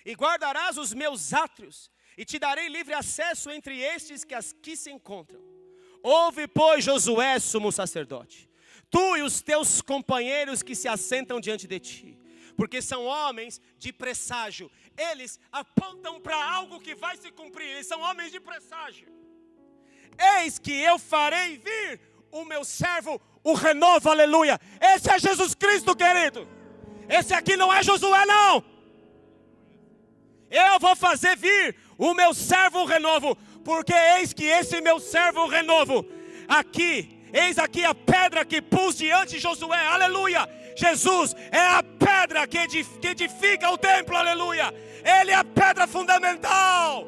[SPEAKER 1] e guardarás os meus átrios, e te darei livre acesso entre estes que aqui se encontram. Ouve, pois, Josué, sumo sacerdote, tu e os teus companheiros que se assentam diante de ti, porque são homens de presságio. Eles apontam para algo que vai se cumprir, eles são homens de presságio. Eis que eu farei vir o meu servo, o renovo, aleluia. Esse é Jesus Cristo, querido. Esse aqui não é Josué, não. Eu vou fazer vir o meu servo, o renovo, porque eis que esse meu servo, o renovo, eis aqui a pedra que pus diante de Josué, aleluia. Jesus é a pedra que edifica o templo, aleluia. Ele é a pedra fundamental.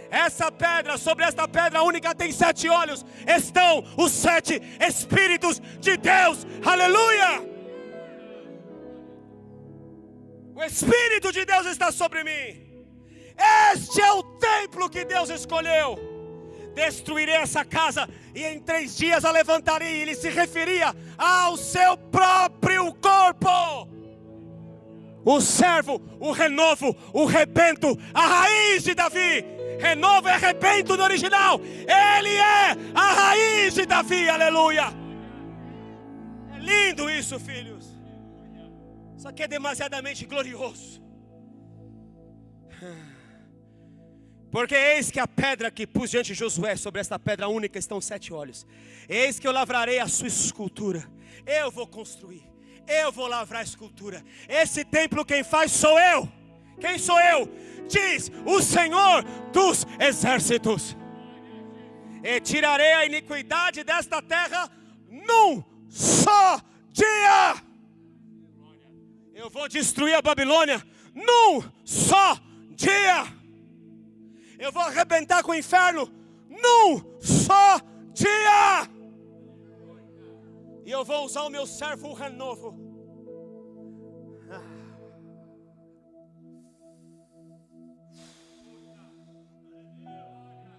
[SPEAKER 1] Essa pedra, sobre esta pedra única tem 7 olhos, estão os 7 Espíritos de Deus, aleluia. O Espírito de Deus está sobre mim. Este é o templo que Deus escolheu. Destruirei essa casa e em 3 dias a levantarei. Ele se referia ao seu próprio corpo. O servo, o renovo, o rebento, a raiz de Davi. Renovo é rebento no original. Ele é a raiz de Davi, aleluia. É lindo isso, filhos. Isso aqui é demasiadamente glorioso. Porque eis que a pedra que pus diante de Josué, sobre esta pedra única estão 7 olhos. Eis que eu lavrarei a sua escultura. Eu vou construir, eu vou lavrar a escultura. Esse templo quem faz sou eu. Quem sou eu? Diz o Senhor dos Exércitos. E tirarei a iniquidade desta terra num só dia. Eu vou destruir a Babilônia num só dia. Eu vou arrebentar com o inferno num só dia. E eu vou usar o meu servo, o renovo.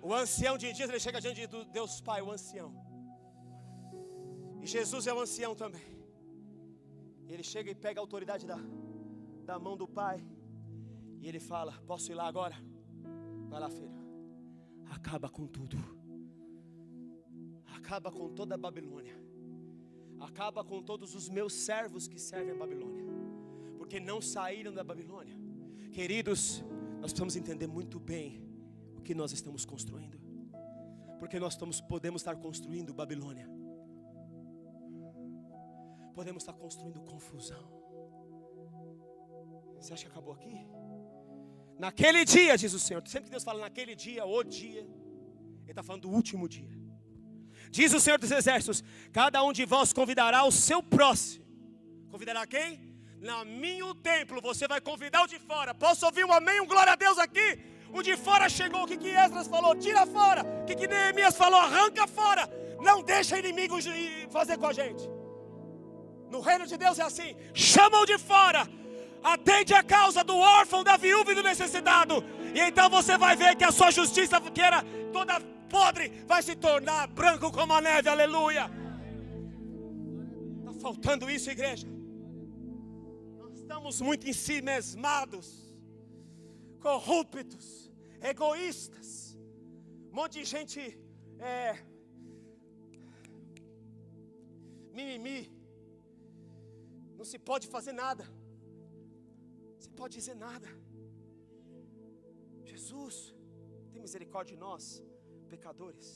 [SPEAKER 1] O ancião de dias, ele chega diante de Deus Pai, o ancião. E Jesus é o ancião também. Ele chega e pega a autoridade da mão do Pai. E ele fala: posso ir lá agora? Vai lá, filho. Acaba com tudo. Acaba com toda a Babilônia. Acaba com todos os meus servos que servem a Babilônia. Porque não saíram da Babilônia. Queridos, nós precisamos entender muito bem o que nós estamos construindo. Porque nós podemos estar construindo Babilônia. Podemos estar construindo confusão. Você acha que acabou aqui? Naquele dia, diz o Senhor. Sempre que Deus fala naquele dia, o dia, Ele está falando do último dia. Diz o Senhor dos Exércitos: cada um de vós convidará o seu próximo. Convidará quem? Na minha templo, você vai convidar o de fora. Posso ouvir um amém, um glória a Deus aqui? O de fora chegou, o que Esdras falou? Tira fora. O que Neemias falou? Arranca fora. Não deixa inimigo fazer com a gente. No reino de Deus é assim: chama o de fora, atende a causa do órfão, da viúva e do necessitado. E então você vai ver que a sua justiça, que era toda podre, vai se tornar branco como a neve. Aleluia. Está faltando isso, igreja. Nós estamos muito ensimesmados, corruptos, egoístas. Um monte de gente mimimi. Não se pode fazer nada. Não se pode dizer nada. Jesus, tem misericórdia de nós, pecadores.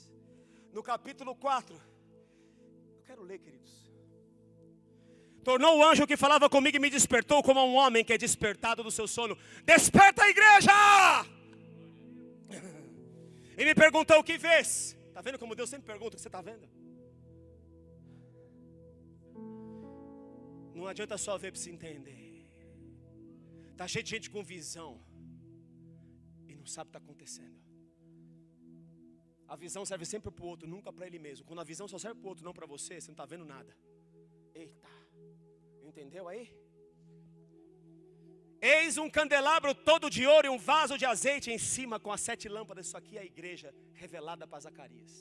[SPEAKER 1] No capítulo 4, eu quero ler, queridos. Tornou o anjo que falava comigo e me despertou como um homem que é despertado do seu sono. Desperta a igreja! E me perguntou: o que vês? Está vendo como Deus sempre pergunta o que você está vendo? Não adianta só ver para se entender. Está cheio de gente com visão e não sabe o que está acontecendo. A visão serve sempre para o outro, nunca para ele mesmo. Quando a visão só serve para o outro, não para você, você não está vendo nada. Eita, entendeu aí? Eis um candelabro todo de ouro e um vaso de azeite em cima com as 7 lâmpadas. Isso aqui é a igreja revelada para Zacarias.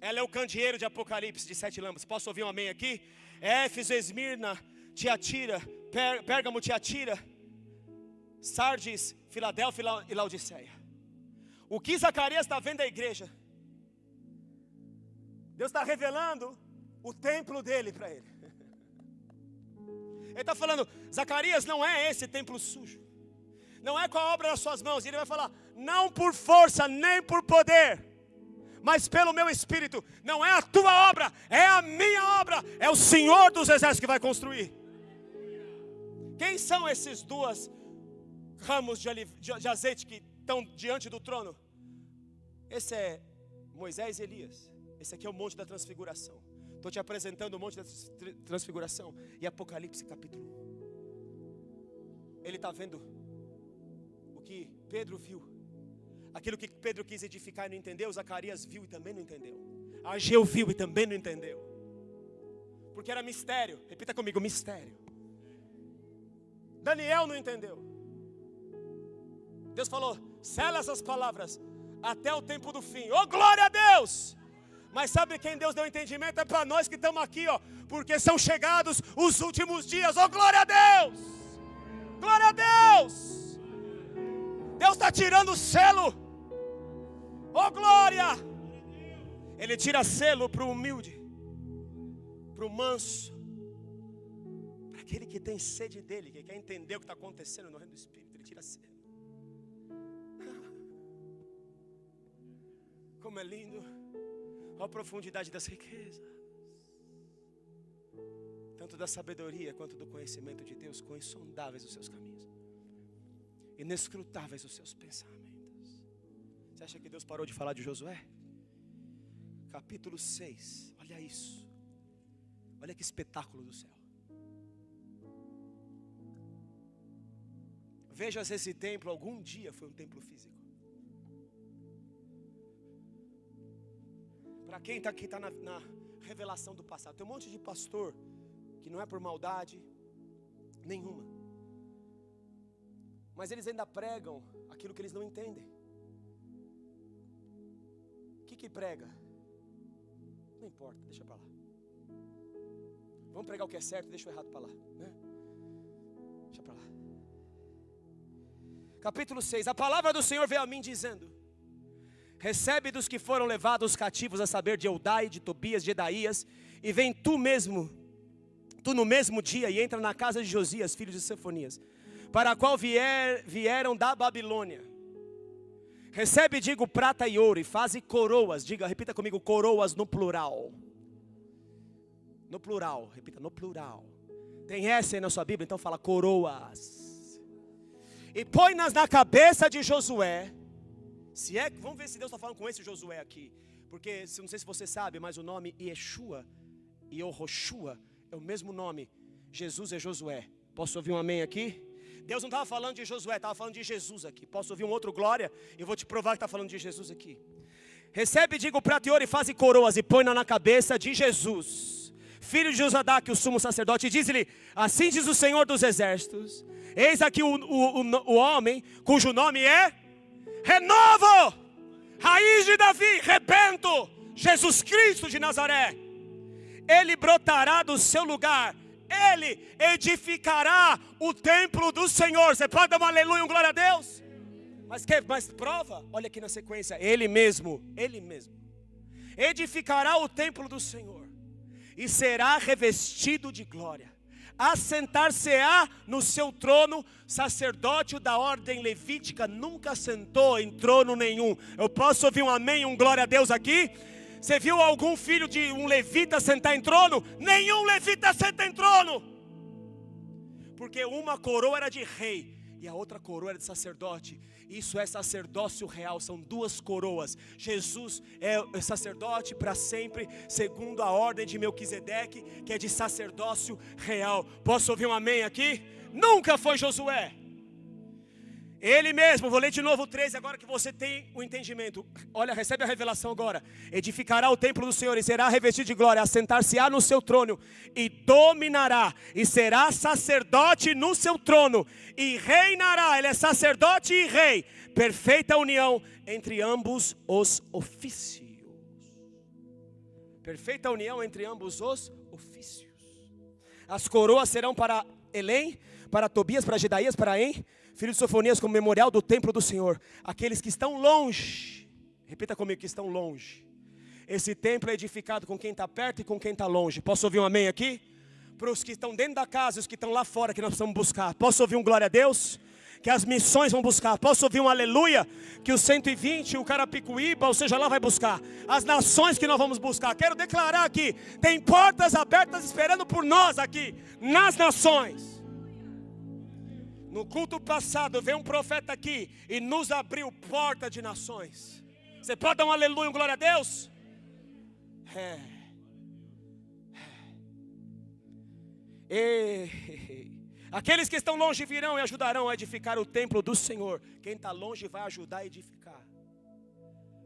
[SPEAKER 1] Ela é o candeeiro de Apocalipse de 7 lâmpadas. Posso ouvir um amém aqui? Éfeso, Esmirna, Tiatira, Pérgamo, Tiatira, Sardes, Filadélfia e Laodiceia. O que Zacarias está vendo da igreja? Deus está revelando o templo dele para ele. Ele está falando: Zacarias, não é esse templo sujo, não é com a obra das suas mãos. E ele vai falar: não por força, nem por poder, mas pelo meu espírito. Não é a tua obra, é a minha obra. É o Senhor dos Exércitos que vai construir. Quem são esses 2 ramos de azeite que estão diante do trono? Esse é Moisés e Elias. Esse aqui é o monte da transfiguração. Estou te apresentando o monte da transfiguração. E Apocalipse capítulo 1. Ele está vendo o que Pedro viu. Aquilo que Pedro quis edificar e não entendeu, Zacarias viu e também não entendeu. Ageu viu e também não entendeu. Porque era mistério. Repita comigo: mistério. Daniel não entendeu. Deus falou: sela essas palavras até o tempo do fim. Oh, glória a Deus! Mas sabe quem Deus deu entendimento? É para nós que estamos aqui, ó. Porque são chegados os últimos dias. Oh, glória a Deus! Glória a Deus! Deus está tirando o selo. Oh, glória! Ele tira selo para o humilde, para o manso, para aquele que tem sede dele, que quer entender o que está acontecendo no reino do Espírito. Ele tira selo. Como é lindo! Olha a profundidade das riquezas, tanto da sabedoria quanto do conhecimento de Deus. Quão insondáveis os seus caminhos, inescrutáveis os seus pensamentos. Você acha que Deus parou de falar de Josué? Capítulo 6, olha isso. Olha que espetáculo do céu. Veja se esse templo algum dia foi um templo físico. Para quem está aqui, está na revelação do passado. Tem um monte de pastor que não é por maldade nenhuma, mas eles ainda pregam aquilo que eles não entendem. O que prega? Não importa, deixa para lá. Vamos pregar o que é certo, deixa o errado para lá, né? Deixa para lá. Capítulo 6. A palavra do Senhor veio a mim dizendo: recebe dos que foram levados cativos, a saber, de Eudai, de Tobias, de Edaías, e vem tu no mesmo dia, e entra na casa de Josias, filho de Sefonias, para a qual vieram da Babilônia. Recebe, digo, prata e ouro, e faze coroas. Diga, repita comigo: coroas no plural. No plural, repita, no plural. Tem essa aí na sua Bíblia, então fala coroas. E põe-nas na cabeça de Josué. Vamos ver se Deus está falando com esse Josué aqui.
[SPEAKER 2] Porque, não sei se você sabe, mas o nome Yeshua e Yehoshua é o mesmo nome. Jesus é Josué. Posso ouvir um amém aqui? Deus não estava falando de Josué, estava falando de Jesus aqui. Posso ouvir um outro glória? Eu vou te provar que está falando de Jesus aqui. Recebe, diga o prato de ouro e faze coroas e põe na cabeça de Jesus, filho de Josadaque, o sumo sacerdote, e diz-lhe: assim diz o Senhor dos exércitos, eis aqui o homem cujo nome é Renovo, raiz de Davi, rebento, Jesus Cristo de Nazaré. Ele brotará do seu lugar, ele edificará o templo do Senhor. Você pode dar um aleluia, um glória a Deus? Mas prova, olha aqui na sequência, ele mesmo edificará o templo do Senhor e será revestido de glória. Assentar-se-á no seu trono, sacerdote da ordem levítica nunca sentou em trono nenhum. Eu posso ouvir um amém, um glória a Deus aqui? Você viu algum filho de um levita sentar em trono? Nenhum levita senta em trono. Porque uma coroa era de rei e a outra coroa era de sacerdote. Isso é sacerdócio real, são duas coroas. Jesus é sacerdote para sempre, segundo a ordem de Melquisedeque, que é de sacerdócio real. Posso ouvir um amém aqui? Nunca foi Josué. Ele mesmo, vou ler de novo o 13, agora que você tem o entendimento. Olha, recebe a revelação agora. Edificará o templo do Senhor e será revestido de glória, assentar-se-á no seu trono e dominará, e será sacerdote no seu trono e reinará. Ele é sacerdote e rei. Perfeita união entre ambos os ofícios. Perfeita união entre ambos os ofícios. As coroas serão para Elém, para Tobias, para Gedaías, para En, filho de Sofonias, como memorial do templo do Senhor. Aqueles que estão longe, repita comigo, que estão longe. Esse templo é edificado com quem está perto e com quem está longe. Posso ouvir um amém aqui? Para os que estão dentro da casa e os que estão lá fora, que nós precisamos buscar. Posso ouvir um glória a Deus? Que as missões vão buscar. Posso ouvir um aleluia? Que o 120, o Carapicuíba, ou seja, lá vai buscar. As nações que nós vamos buscar. Quero declarar aqui, tem portas abertas esperando por nós aqui, nas nações. No culto passado veio um profeta aqui e nos abriu porta de nações. Você pode dar um aleluia, um glória a Deus? Aqueles que estão longe virão e ajudarão a edificar o templo do Senhor. Quem está longe vai ajudar a edificar.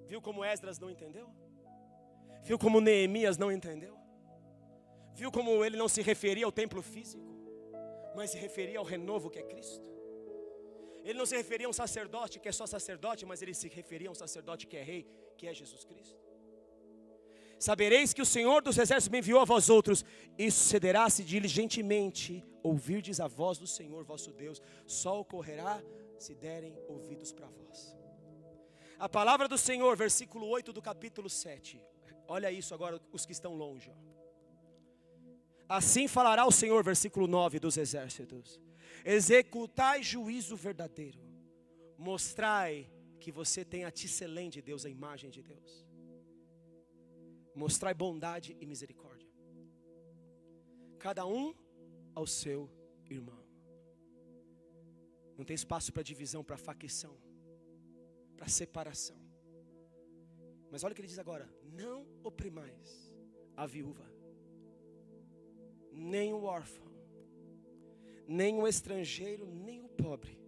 [SPEAKER 2] Viu como Esdras não entendeu? Viu como Neemias não entendeu? Viu como ele não se referia ao templo físico, mas se referia ao renovo que é Cristo? Ele não se referia a um sacerdote que é só sacerdote, mas ele se referia a um sacerdote que é rei, que é Jesus Cristo. Sabereis que o Senhor dos exércitos me enviou a vós outros, e sucederá se diligentemente ouvirdes a voz do Senhor vosso Deus. Só ocorrerá se derem ouvidos para vós. A palavra do Senhor, versículo 8 do capítulo 7. Olha isso agora, os que estão longe. Assim falará o Senhor, versículo 9 dos exércitos. Executai juízo verdadeiro. Mostrai que você tem a tisselém de Deus, a imagem de Deus. Mostrai bondade e misericórdia. Cada um ao seu irmão. Não tem espaço para divisão, para facção, para separação. Mas olha o que ele diz agora: não oprimais a viúva, nem o órfão, nem o estrangeiro, nem o pobre.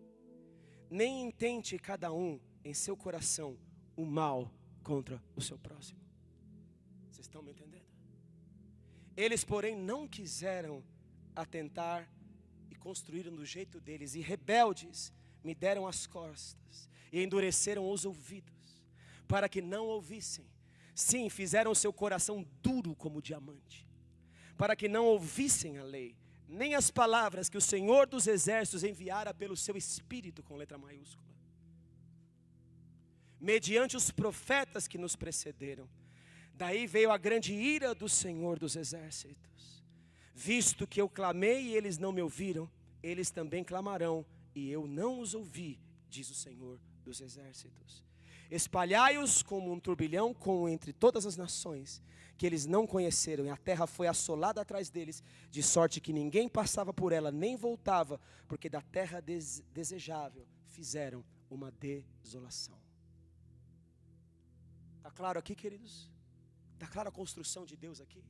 [SPEAKER 2] Nem intente cada um em seu coração o mal contra o seu próximo. Vocês estão me entendendo? Eles, porém, não quiseram atentar e construíram do jeito deles. E rebeldes me deram as costas e endureceram os ouvidos, para que não ouvissem. Sim, fizeram seu coração duro como diamante, para que não ouvissem a lei, nem as palavras que o Senhor dos exércitos enviara pelo seu Espírito, com letra maiúscula, mediante os profetas que nos precederam. Daí veio a grande ira do Senhor dos exércitos. Visto que eu clamei e eles não me ouviram, eles também clamarão e eu não os ouvi, diz o Senhor dos exércitos. Espalhai-os como um turbilhão entre todas as nações, que eles não conheceram, e a terra foi assolada atrás deles, de sorte que ninguém passava por ela, nem voltava, porque da terra desejável fizeram uma desolação. Está claro aqui, queridos? Está clara a construção de Deus aqui?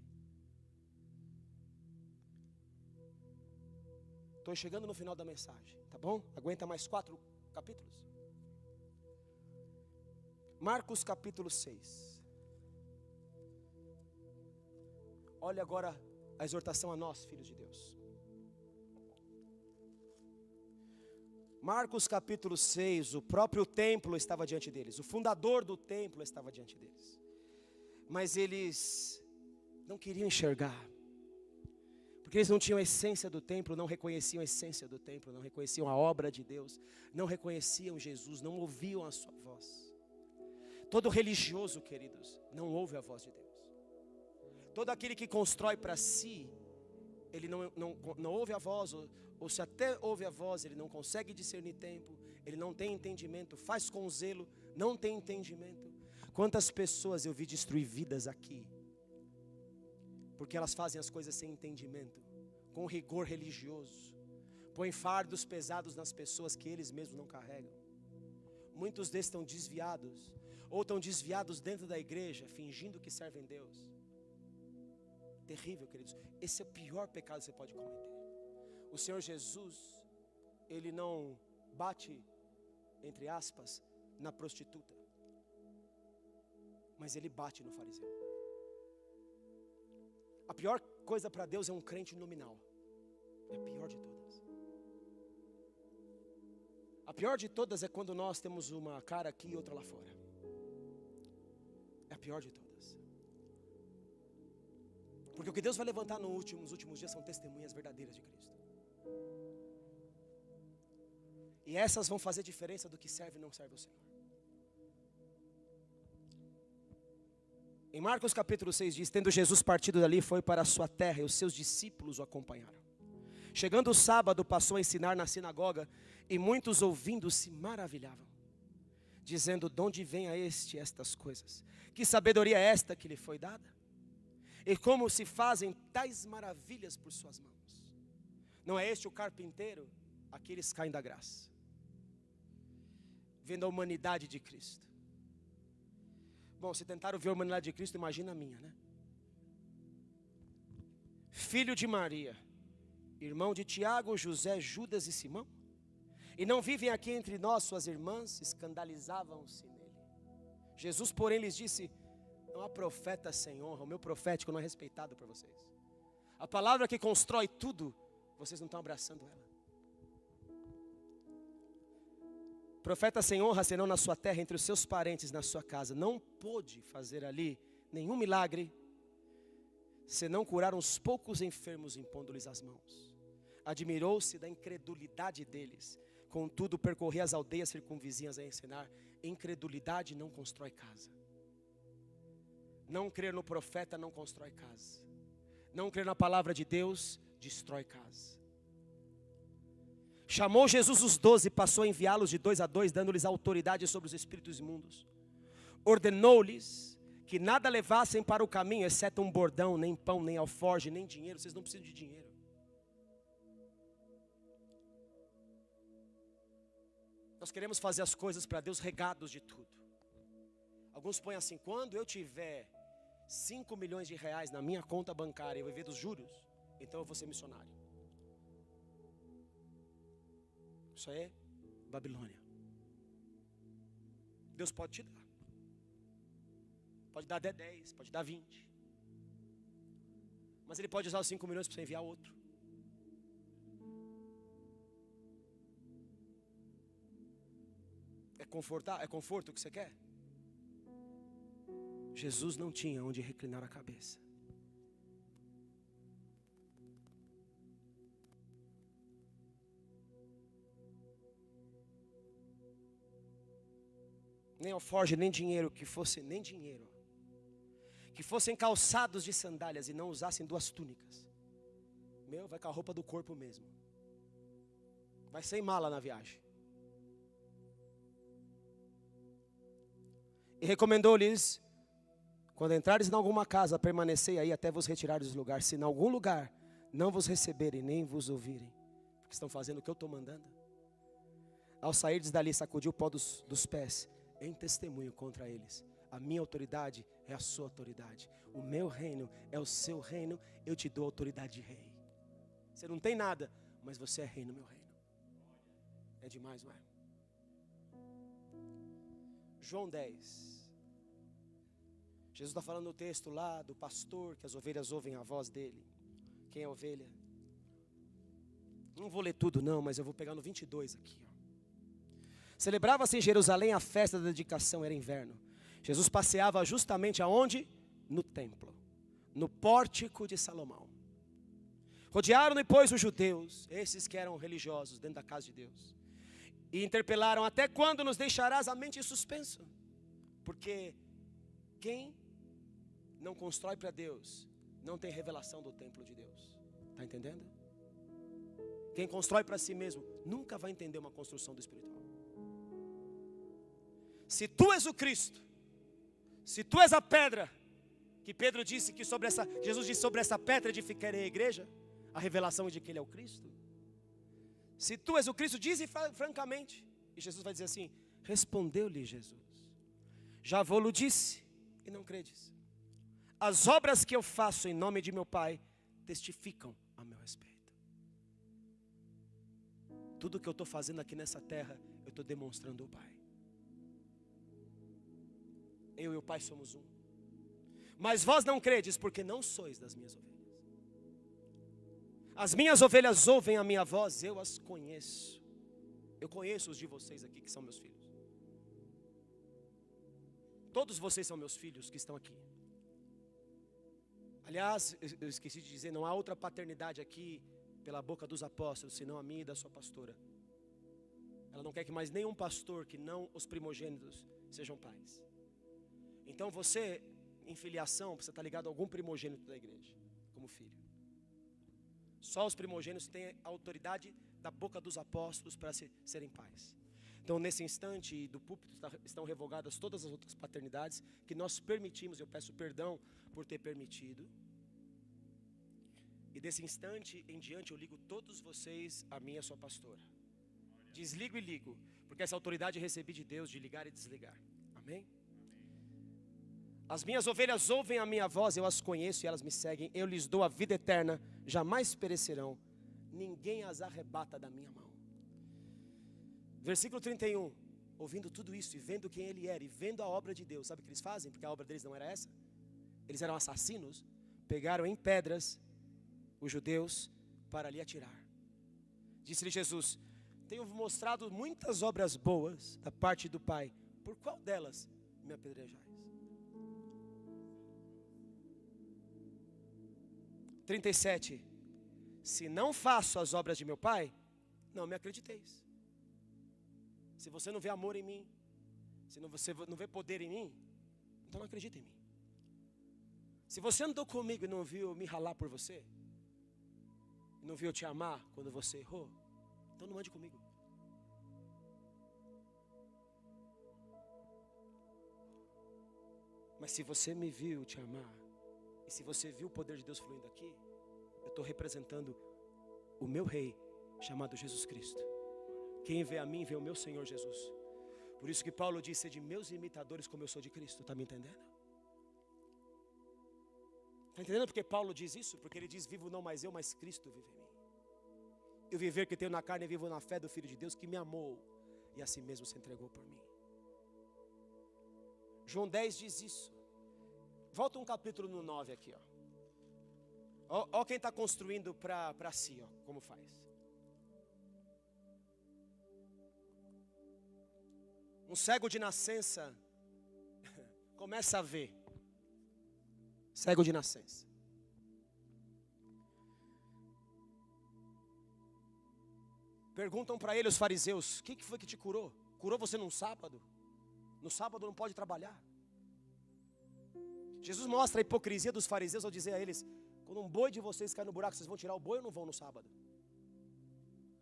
[SPEAKER 2] Estou chegando no final da mensagem, tá bom? Aguenta mais 4 capítulos. Marcos capítulo 6. Olha agora a exortação a nós, filhos de Deus. Marcos capítulo 6, o próprio templo estava diante deles, o fundador do templo estava diante deles. Mas eles não queriam enxergar, porque eles não tinham a essência do templo, não reconheciam a essência do templo, não reconheciam a obra de Deus, não reconheciam Jesus, não ouviam a sua voz. Todo religioso, queridos, não ouve a voz de Deus. Todo aquele que constrói para si, ele não ouve a voz, ou se até ouve a voz, ele não consegue discernir tempo, ele não tem entendimento, faz com zelo, não tem entendimento. Quantas pessoas eu vi destruir vidas aqui, porque elas fazem as coisas sem entendimento, com rigor religioso, põem fardos pesados nas pessoas que eles mesmos não carregam. Muitos desses estão desviados, ou estão desviados dentro da igreja, fingindo que servem Deus. Terrível, queridos. Esse é o pior pecado que você pode cometer. O Senhor Jesus, Ele não bate, entre aspas, na prostituta, mas Ele bate no fariseu. A pior coisa para Deus é um crente nominal. É a pior de todas. A pior de todas é quando nós temos uma cara aqui e outra lá fora. É a pior de todas. Porque o que Deus vai levantar nos últimos dias são testemunhas verdadeiras de Cristo. E essas vão fazer diferença do que serve e não serve ao Senhor. Em Marcos capítulo 6 diz: tendo Jesus partido dali, foi para a sua terra, e os seus discípulos o acompanharam. Chegando o sábado, passou a ensinar na sinagoga, e muitos ouvindo se maravilhavam, dizendo: de onde vem a estas coisas? Que sabedoria é esta que lhe foi dada? E como se fazem tais maravilhas por suas mãos? Não é este o carpinteiro? Aqui eles caem da graça, vendo a humanidade de Cristo. Bom, se tentaram ver a humanidade de Cristo, imagina a minha, né? Filho de Maria, irmão de Tiago, José, Judas e Simão? E não vivem aqui entre nós suas irmãs? Escandalizavam-se nele. Jesus, porém, lhes disse: não há profeta sem honra, o meu profético não é respeitado por vocês. A palavra que constrói tudo, vocês não estão abraçando ela. Profeta sem honra, senão na sua terra, entre os seus parentes, na sua casa. Não pôde fazer ali nenhum milagre, senão curar uns poucos enfermos, impondo-lhes as mãos. Admirou-se da incredulidade deles. Contudo, percorria as aldeias circunvizinhas a ensinar. Incredulidade não constrói casa. Não crer no profeta não constrói casa. Não crer na palavra de Deus destrói casa. Chamou Jesus os 12 e passou a enviá-los de 2 a 2, dando-lhes autoridade sobre os espíritos imundos. Ordenou-lhes que nada levassem para o caminho, exceto um bordão, nem pão, nem alforge, nem dinheiro. Vocês não precisam de dinheiro. Nós queremos fazer as coisas para Deus regados de tudo. Alguns põem assim: quando eu tiver 5 milhões de reais na minha conta bancária e eu viver dos juros, então eu vou ser missionário. Isso é Babilônia. Deus pode te dar. Pode dar até 10, pode dar 20. Mas Ele pode usar os 5 milhões para você enviar outro. É conforto o que você quer? Jesus não tinha onde reclinar a cabeça. Nem alforje, nem dinheiro, que fossem calçados de sandálias e não usassem 2 túnicas. Vai com a roupa do corpo mesmo. Vai sem mala na viagem. E recomendou-lhes: quando entrares em alguma casa, permanecei aí até vos retirares do lugar. Se em algum lugar não vos receberem, nem vos ouvirem, porque estão fazendo o que eu estou mandando. Ao sairdes dali, sacudiu o pó dos pés, em testemunho contra eles. A minha autoridade é a sua autoridade. O meu reino é o seu reino. Eu te dou autoridade de rei. Você não tem nada, mas você é rei no meu reino. É demais, não é? João 10. Jesus está falando no texto lá do pastor, que as ovelhas ouvem a voz dele. Quem é a ovelha? Não vou ler tudo não, mas eu vou pegar no 22 aqui. Celebrava-se em Jerusalém a festa da dedicação, era inverno. Jesus passeava justamente aonde? No templo, no pórtico de Salomão. Rodearam-no, pois, os judeus, esses que eram religiosos dentro da casa de Deus, e interpelaram: até quando nos deixarás a mente em suspenso? Porque quem não constrói para Deus não tem revelação do templo de Deus. Está entendendo? Quem constrói para si mesmo nunca vai entender uma construção do espiritual. Se tu és o Cristo, se tu és a pedra, que Pedro disse que sobre essa, Jesus disse: sobre essa pedra edificarei a igreja, a revelação é de que ele é o Cristo. Se tu és o Cristo, dize francamente. E Jesus vai dizer assim: respondeu-lhe Jesus: já vou-lo disse e não credes. As obras que eu faço em nome de meu Pai testificam a meu respeito. Tudo que eu estou fazendo aqui nessa terra, eu estou demonstrando o Pai. Eu e o Pai somos um. Mas vós não credes, porque não sois das minhas ovelhas. As minhas ovelhas ouvem a minha voz, eu as conheço. Eu conheço os de vocês aqui que são meus filhos. Todos vocês são meus filhos que estão aqui. Aliás, eu esqueci de dizer, não há outra paternidade aqui pela boca dos apóstolos, senão a minha e da sua pastora. Ela não quer que mais nenhum pastor, que não os primogênitos, sejam pais. Então você, em filiação, precisa estar ligado a algum primogênito da igreja, como filho. Só os primogênitos têm a autoridade da boca dos apóstolos para serem pais. Então, nesse instante do púlpito estão revogadas todas as outras paternidades que nós permitimos. Eu peço perdão por ter permitido. E desse instante em diante eu ligo todos vocês a mim e a sua pastora. Desligo e ligo, porque essa autoridade eu recebi de Deus de ligar e desligar. Amém? As minhas ovelhas ouvem a minha voz, eu as conheço e elas me seguem. Eu lhes dou a vida eterna, jamais perecerão. Ninguém as arrebata da minha mão. Versículo 31. Ouvindo tudo isso e vendo quem ele era e vendo a obra de Deus, sabe o que eles fazem? Porque a obra deles não era essa. Eles eram assassinos. Pegaram em pedras os judeus para lhe atirar. Disse-lhe Jesus: tenho mostrado muitas obras boas da parte do Pai. Por qual delas me apedrejais? 37. Se não faço as obras de meu Pai, não me acrediteis. Se você não vê amor em mim, se você não vê poder em mim, então não acredita em mim. Se você andou comigo e não viu me ralar por você, não viu eu te amar quando você errou, então não ande comigo. Mas se você me viu te amar, e se você viu o poder de Deus fluindo aqui, eu estou representando o meu rei, chamado Jesus Cristo. Quem vê a mim, vê o meu Senhor Jesus. Por isso que Paulo diz: sede meus imitadores como eu sou de Cristo. Está me entendendo? Está entendendo porque Paulo diz isso? Porque ele diz: vivo não mais eu, mas Cristo vive em mim. E o viver que tenho na carne, vivo na fé do Filho de Deus que me amou e a si mesmo se entregou por mim. João 10 diz isso. Volta um capítulo no 9 aqui, ó. Ó quem está construindo para si, ó, como faz. Um cego de nascença começa a ver. Cego de nascença. Perguntam para ele os fariseus: o que foi que te curou? Curou você num sábado? No sábado não pode trabalhar. Jesus mostra a hipocrisia dos fariseus ao dizer a eles: quando um boi de vocês cai no buraco, vocês vão tirar o boi ou não vão no sábado?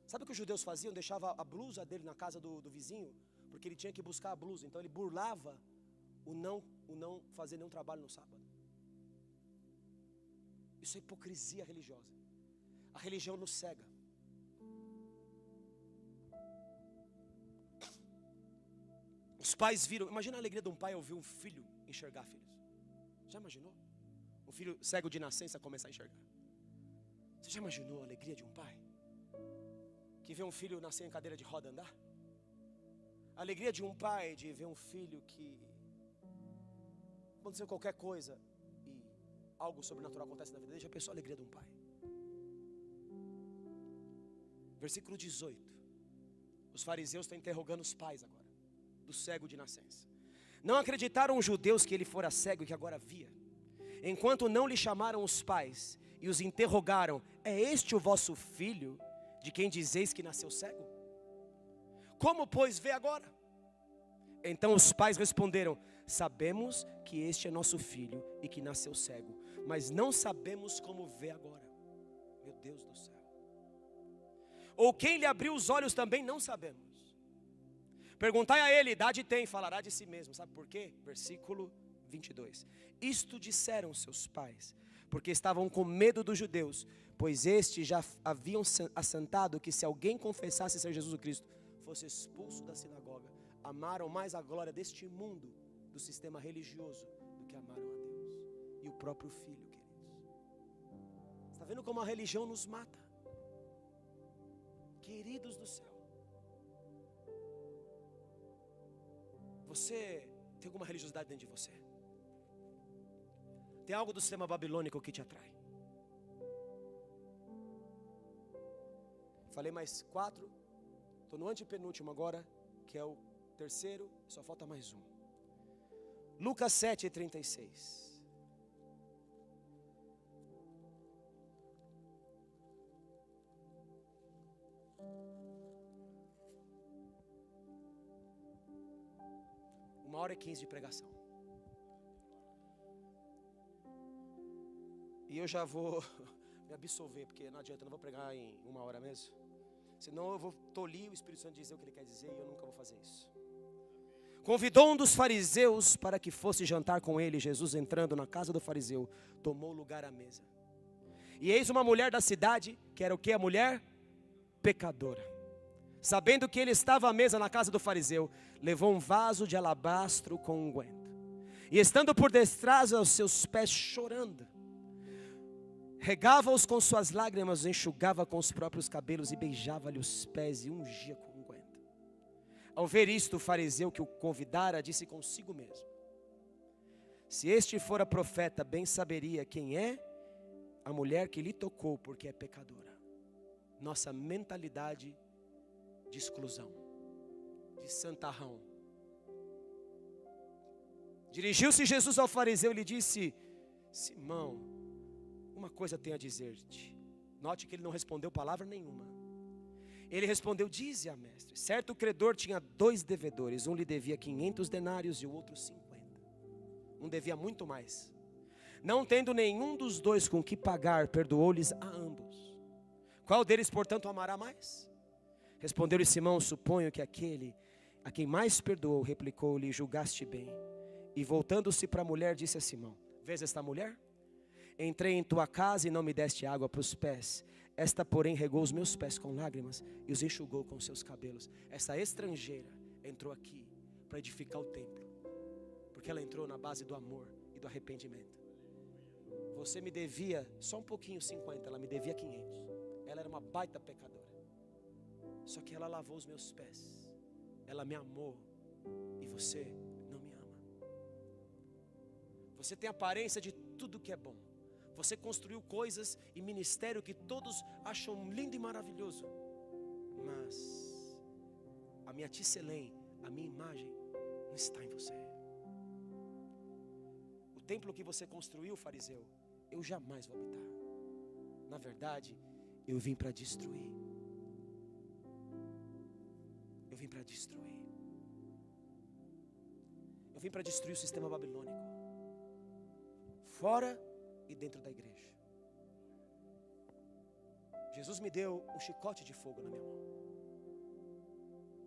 [SPEAKER 2] Sabe o que os judeus faziam? Deixava a blusa dele na casa do vizinho, porque ele tinha que buscar a blusa. Então ele burlava o não fazer nenhum trabalho no sábado. Isso é hipocrisia religiosa. A religião nos cega. Os pais viram. Imagina a alegria de um pai ouvir um filho enxergar, filhos. Já imaginou? Um filho cego de nascença começar a enxergar. Você já imaginou a alegria de um pai que vê um filho nascer em cadeira de roda andar? A alegria de um pai de ver um filho que aconteceu qualquer coisa e algo sobrenatural acontece na vida dele. Já pensou a alegria de um pai? Versículo 18. Os fariseus estão interrogando os pais agora, do cego de nascença. Não acreditaram os judeus que ele fora cego e que agora via, enquanto não lhe chamaram os pais e os interrogaram: é este o vosso filho, de quem dizeis que nasceu cego? Como, pois, vê agora? Então os pais responderam: sabemos que este é nosso filho e que nasceu cego, mas não sabemos como vê agora. Meu Deus do céu. Ou quem lhe abriu os olhos também não sabemos. Perguntai a ele, idade tem, falará de si mesmo. Sabe por quê? Versículo 22. Isto disseram seus pais, porque estavam com medo dos judeus, pois estes já haviam assentado que se alguém confessasse ser Jesus o Cristo, fosse expulso da sinagoga. Amaram mais a glória deste mundo, do sistema religioso, do que amaram a Deus e o próprio Filho, queridos. Está vendo como a religião nos mata? Queridos do céu, você tem alguma religiosidade dentro de você? Tem algo do sistema babilônico que te atrai? Falei mais 4, estou no antepenúltimo agora, que é o terceiro, só falta mais um. Lucas 7:36. Uma hora e 15 de pregação. E eu já vou me absolver, porque não adianta, eu não vou pregar em 1 hora mesmo. Senão eu vou tolir o Espírito Santo dizer o que ele quer dizer e eu nunca vou fazer isso. Convidou um dos fariseus para que fosse jantar com ele. Jesus, entrando na casa do fariseu, tomou lugar à mesa. E eis uma mulher da cidade, que era o que? A mulher pecadora. Sabendo que ele estava à mesa na casa do fariseu, levou um vaso de alabastro com unguento. E estando por detrás aos seus pés chorando, regava-os com suas lágrimas, enxugava com os próprios cabelos e beijava-lhe os pés e ungia com unguento. Ao ver isto, o fariseu que o convidara disse consigo mesmo: se este fora profeta, bem saberia quem é a mulher que lhe tocou, porque é pecadora. Nossa mentalidade de exclusão, de santarrão. Dirigiu-se Jesus ao fariseu e lhe disse: Simão, uma coisa tenho a dizer-te. Note que ele não respondeu palavra nenhuma. Ele respondeu: dize a mestre. Certo credor tinha 2 devedores, um lhe devia 500 denários e o outro 50. Um devia muito mais. Não tendo nenhum dos 2 com que pagar, perdoou-lhes a ambos. Qual deles, portanto, amará mais? Respondeu-lhe Simão: suponho que aquele a quem mais perdoou. Replicou-lhe: julgaste bem. E voltando-se para a mulher, disse a Simão: vês esta mulher? Entrei em tua casa e não me deste água para os pés. Esta, porém, regou os meus pés com lágrimas e os enxugou com seus cabelos. Essa estrangeira entrou aqui para edificar o templo, porque ela entrou na base do amor e do arrependimento. Você me devia só um pouquinho, 50, ela me devia 500. Ela era uma baita pecadora. Só que ela lavou os meus pés. Ela me amou. E você não me ama. Você tem aparência de tudo que é bom. Você construiu coisas e ministério que todos acham lindo e maravilhoso. Mas a minha tiselém, a minha imagem, não está em você. O templo que você construiu, fariseu, eu jamais vou habitar. Na verdade, eu vim para destruir. Eu vim para destruir. Eu vim para destruir o sistema babilônico, fora e dentro da igreja. Jesus me deu um chicote de fogo na minha mão.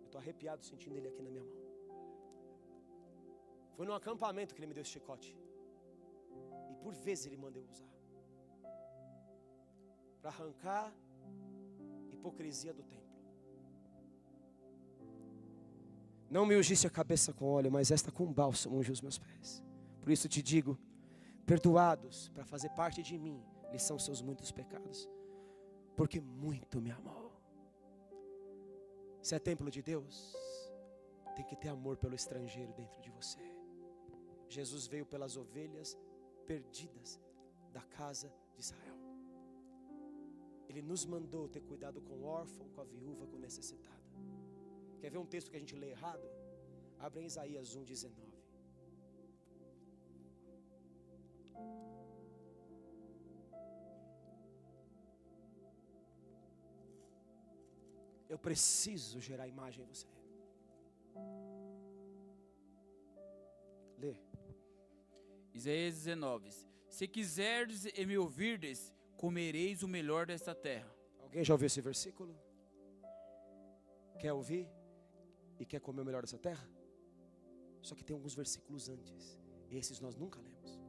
[SPEAKER 2] Eu estou arrepiado sentindo ele aqui na minha mão. Foi num acampamento que ele me deu esse chicote. E por vezes ele manda eu usar, para arrancar hipocrisia do templo. Não me ungisse a cabeça com óleo, mas esta com bálsamo ungiu os meus pés.
[SPEAKER 1] Por isso te digo, perdoados para fazer parte de mim, lhes são seus muitos pecados, porque muito me amou. Se é templo de Deus, tem que ter amor pelo estrangeiro dentro de você. Jesus veio pelas ovelhas perdidas da casa de Israel. Ele nos mandou ter cuidado com o órfão, com a viúva, com o necessitado. Quer ver um texto que a gente lê errado? Abre em Isaías 1:19. Eu preciso gerar imagem em você. Lê.
[SPEAKER 3] Isaías 19. Se quiserdes e me ouvirdes, comereis o melhor desta terra.
[SPEAKER 1] Alguém já ouviu esse versículo? Quer ouvir? E quer comer o melhor dessa terra? Só que tem alguns versículos antes. Esses nós nunca lemos.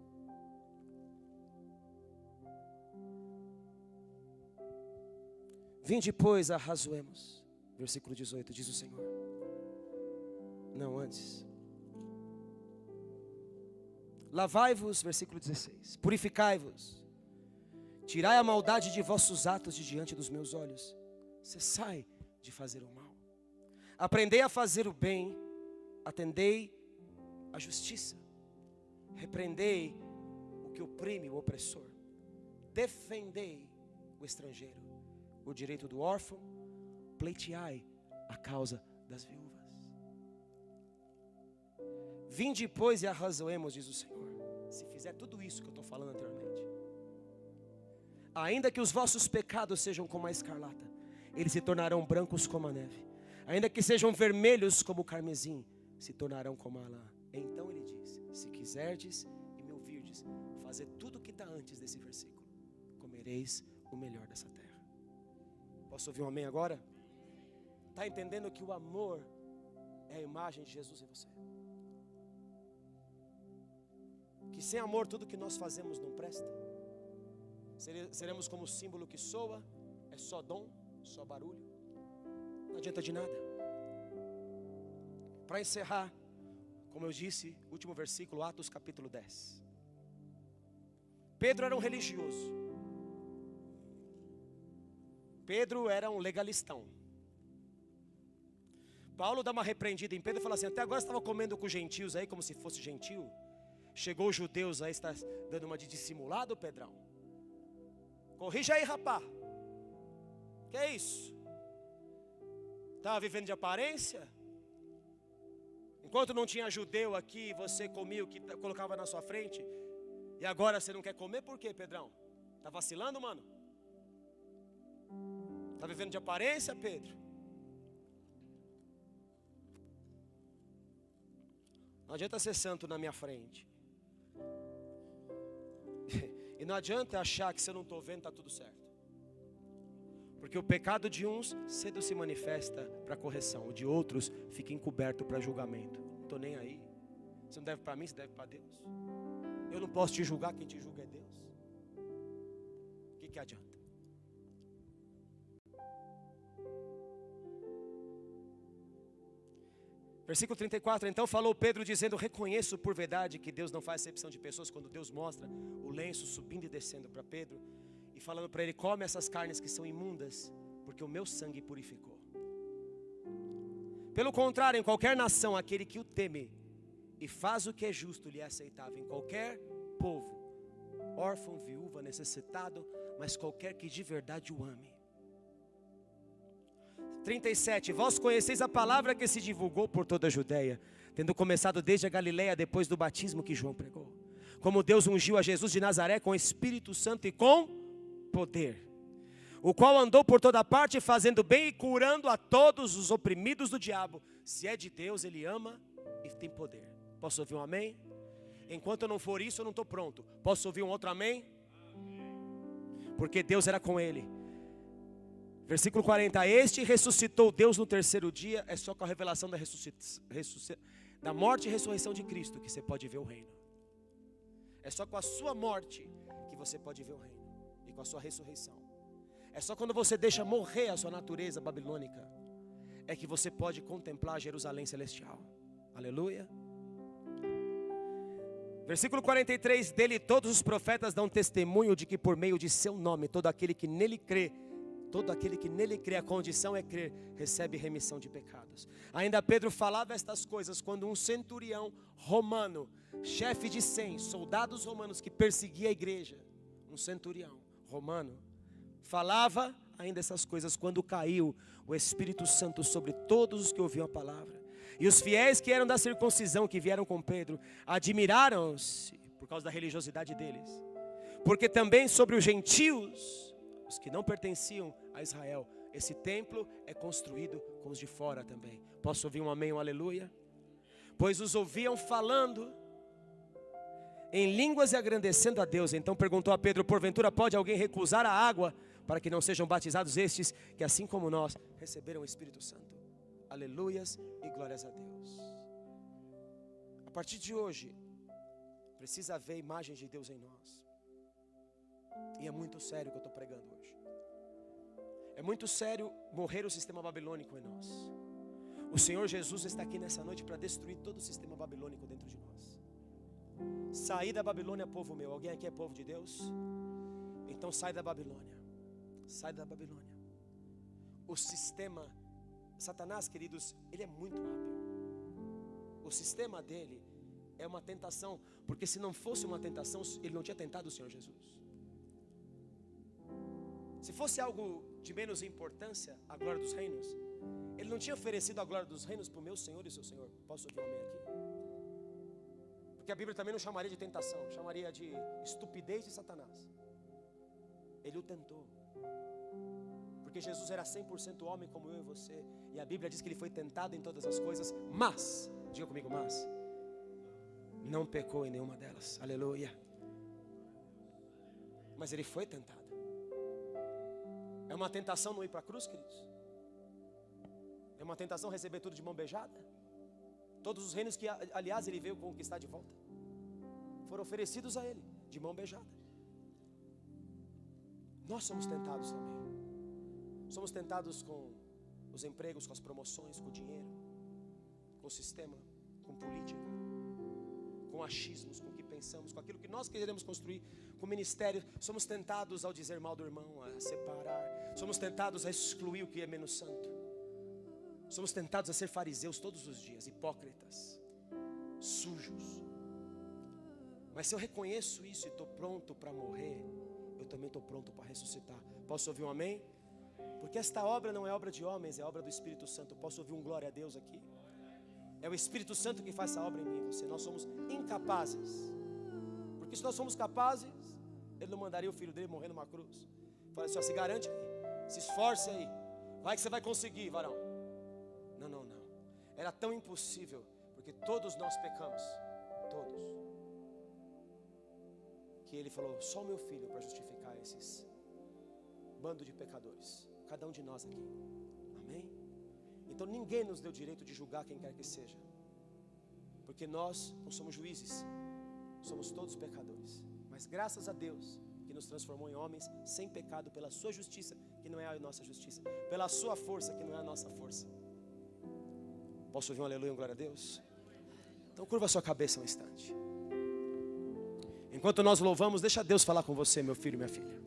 [SPEAKER 1] Vinde, pois, arrazoemos. Versículo 18, diz o Senhor. Não, antes. Lavai-vos, versículo 16. Purificai-vos. Tirai a maldade de vossos atos de diante dos meus olhos. Cessai de fazer o mal. Aprendei a fazer o bem. Atendei a justiça. Repreendei o que oprime o opressor. Defendei o estrangeiro. O direito do órfão. Pleiteai a causa das viúvas. Vinde, pois, e arrazoemos, diz o Senhor. Se fizer tudo isso que eu estou falando anteriormente, ainda que os vossos pecados sejam como a escarlata, eles se tornarão brancos como a neve. Ainda que sejam vermelhos como o carmesim, se tornarão como a lã. Então ele diz: se quiserdes e me ouvirdes, fazer tudo o que está antes desse versículo, comereis o melhor dessa terra. Posso ouvir um amém agora? Está entendendo que o amor é a imagem de Jesus em você? Que sem amor tudo que nós fazemos não presta. Seremos como o símbolo que soa, é só dom, só barulho. Não adianta de nada. Para encerrar, como eu disse, último versículo, Atos capítulo 10. Pedro era um religioso. Pedro era um legalistão. Paulo dá uma repreendida em Pedro e fala assim: até agora você estava comendo com gentios aí como se fosse gentil. Chegou os judeus aí, está dando uma de dissimulado, Pedrão. Corrija aí, rapá. Que é isso? Estava vivendo de aparência? Enquanto não tinha judeu aqui, você comia o que colocava na sua frente. E agora você não quer comer por quê, Pedrão? Está vacilando, mano? Está vivendo de aparência, Pedro? Não adianta ser santo na minha frente. E não adianta achar que se eu não estou vendo está tudo certo. Porque o pecado de uns cedo se manifesta para correção, o de outros fica encoberto para julgamento. Não estou nem aí. Você não deve para mim, você deve para Deus. Eu não posso te julgar, quem te julga é Deus. O que adianta? Versículo 34, então falou Pedro dizendo: reconheço por verdade que Deus não faz acepção de pessoas. Quando Deus mostra o lenço subindo e descendo para Pedro, e falando para ele: come essas carnes que são imundas, porque o meu sangue purificou. Pelo contrário, em qualquer nação, aquele que o teme e faz o que é justo lhe é aceitável. Em qualquer povo, órfão, viúva, necessitado, mas qualquer que de verdade o ame. 37, vós conheceis a palavra que se divulgou por toda a Judeia, tendo começado desde a Galileia, depois do batismo que João pregou. Como Deus ungiu a Jesus de Nazaré com Espírito Santo e com poder, o qual andou por toda parte fazendo bem e curando a todos os oprimidos do diabo. Se é de Deus, Ele ama e tem poder. Posso ouvir um amém? Enquanto eu não for isso, eu não estou pronto. Posso ouvir um outro amém? Porque Deus era com ele. Versículo 40, este ressuscitou Deus no terceiro dia. É só com a revelação da morte e ressurreição de Cristo que você pode ver o reino. É só com a sua morte que você pode ver o reino. E com a sua ressurreição. É só quando você deixa morrer a sua natureza babilônica é que você pode contemplar Jerusalém celestial. Aleluia.
[SPEAKER 2] Versículo 43, dele todos os profetas dão testemunho de que por meio de seu nome, todo aquele que nele crê, a condição é crer, recebe remissão de pecados. Ainda Pedro falava estas coisas quando um centurião romano, chefe de 100 soldados romanos que perseguia a igreja, um centurião romano, falava ainda essas coisas quando caiu o Espírito Santo sobre todos os que ouviam a palavra. E os fiéis que eram da circuncisão, que vieram com Pedro, admiraram-se por causa da religiosidade deles, porque também sobre os gentios, os que não pertenciam a Israel, esse templo é construído com os de fora também. Posso ouvir um amém, um aleluia? Pois os ouviam falando em línguas e agradecendo a Deus. Então perguntou a Pedro: porventura pode alguém recusar a água para que não sejam batizados estes, que assim como nós receberam o Espírito Santo? Aleluias e glórias a Deus. A partir de hoje, precisa haver imagens de Deus em nós. E é muito sério o que eu estou pregando hoje. É muito sério morrer o sistema babilônico em nós. O Senhor Jesus está aqui nessa noite para destruir todo o sistema babilônico dentro de nós. Sair da Babilônia, povo meu. Alguém aqui é povo de Deus? Então sai da Babilônia. Sai da Babilônia. O sistema, Satanás, queridos, ele é muito hábil. O sistema dele é uma tentação, porque se não fosse uma tentação, ele não tinha tentado o Senhor Jesus. Se fosse algo de menos importância, a glória dos reinos, ele não tinha oferecido a glória dos reinos para o meu Senhor e seu Senhor. Posso ouvir um amém aqui? Porque a Bíblia também não chamaria de tentação, chamaria de estupidez de Satanás. Ele o tentou, porque Jesus era 100% homem como eu e você, e a Bíblia diz que ele foi tentado em todas as coisas, mas, diga comigo, mas não pecou em nenhuma delas. Aleluia. Mas ele foi tentado. É uma tentação não ir para a cruz, queridos? É uma tentação receber tudo de mão beijada? Todos os reinos que, aliás, ele veio conquistar de volta, foram oferecidos a ele de mão beijada. Nós somos tentados também. Somos tentados com os empregos, com as promoções, com o dinheiro, com o sistema, com política, com achismos, com o que pensamos, com aquilo que nós queremos construir, com o ministério. Somos tentados ao dizer mal do irmão, a separar. Somos tentados a excluir o que é menos santo. Somos tentados a ser fariseus todos os dias, hipócritas, sujos. Mas se eu reconheço isso e estou pronto para morrer, eu também estou pronto para ressuscitar. Posso ouvir um amém? Porque esta obra não é obra de homens, é obra do Espírito Santo. Posso ouvir um glória a Deus aqui? É o Espírito Santo que faz essa obra em mim e você. Nós somos incapazes. Porque se nós somos capazes, Ele não mandaria o filho dele morrer numa cruz. Fala assim, ó, se garante aí, se esforce aí, vai que você vai conseguir, varão. Não. Era tão impossível, porque todos nós pecamos, todos, que Ele falou, só o meu filho para justificar esses bando de pecadores, cada um de nós aqui, amém? Então ninguém nos deu direito de julgar quem quer que seja, porque nós não somos juízes, somos todos pecadores, mas graças a Deus que nos transformou em homens sem pecado pela sua justiça, que não é a nossa justiça, pela sua força, que não é a nossa força. Posso ouvir um aleluia, um glória a Deus? Então curva a sua cabeça um instante. Enquanto nós louvamos, deixa Deus falar com você, meu filho e minha filha.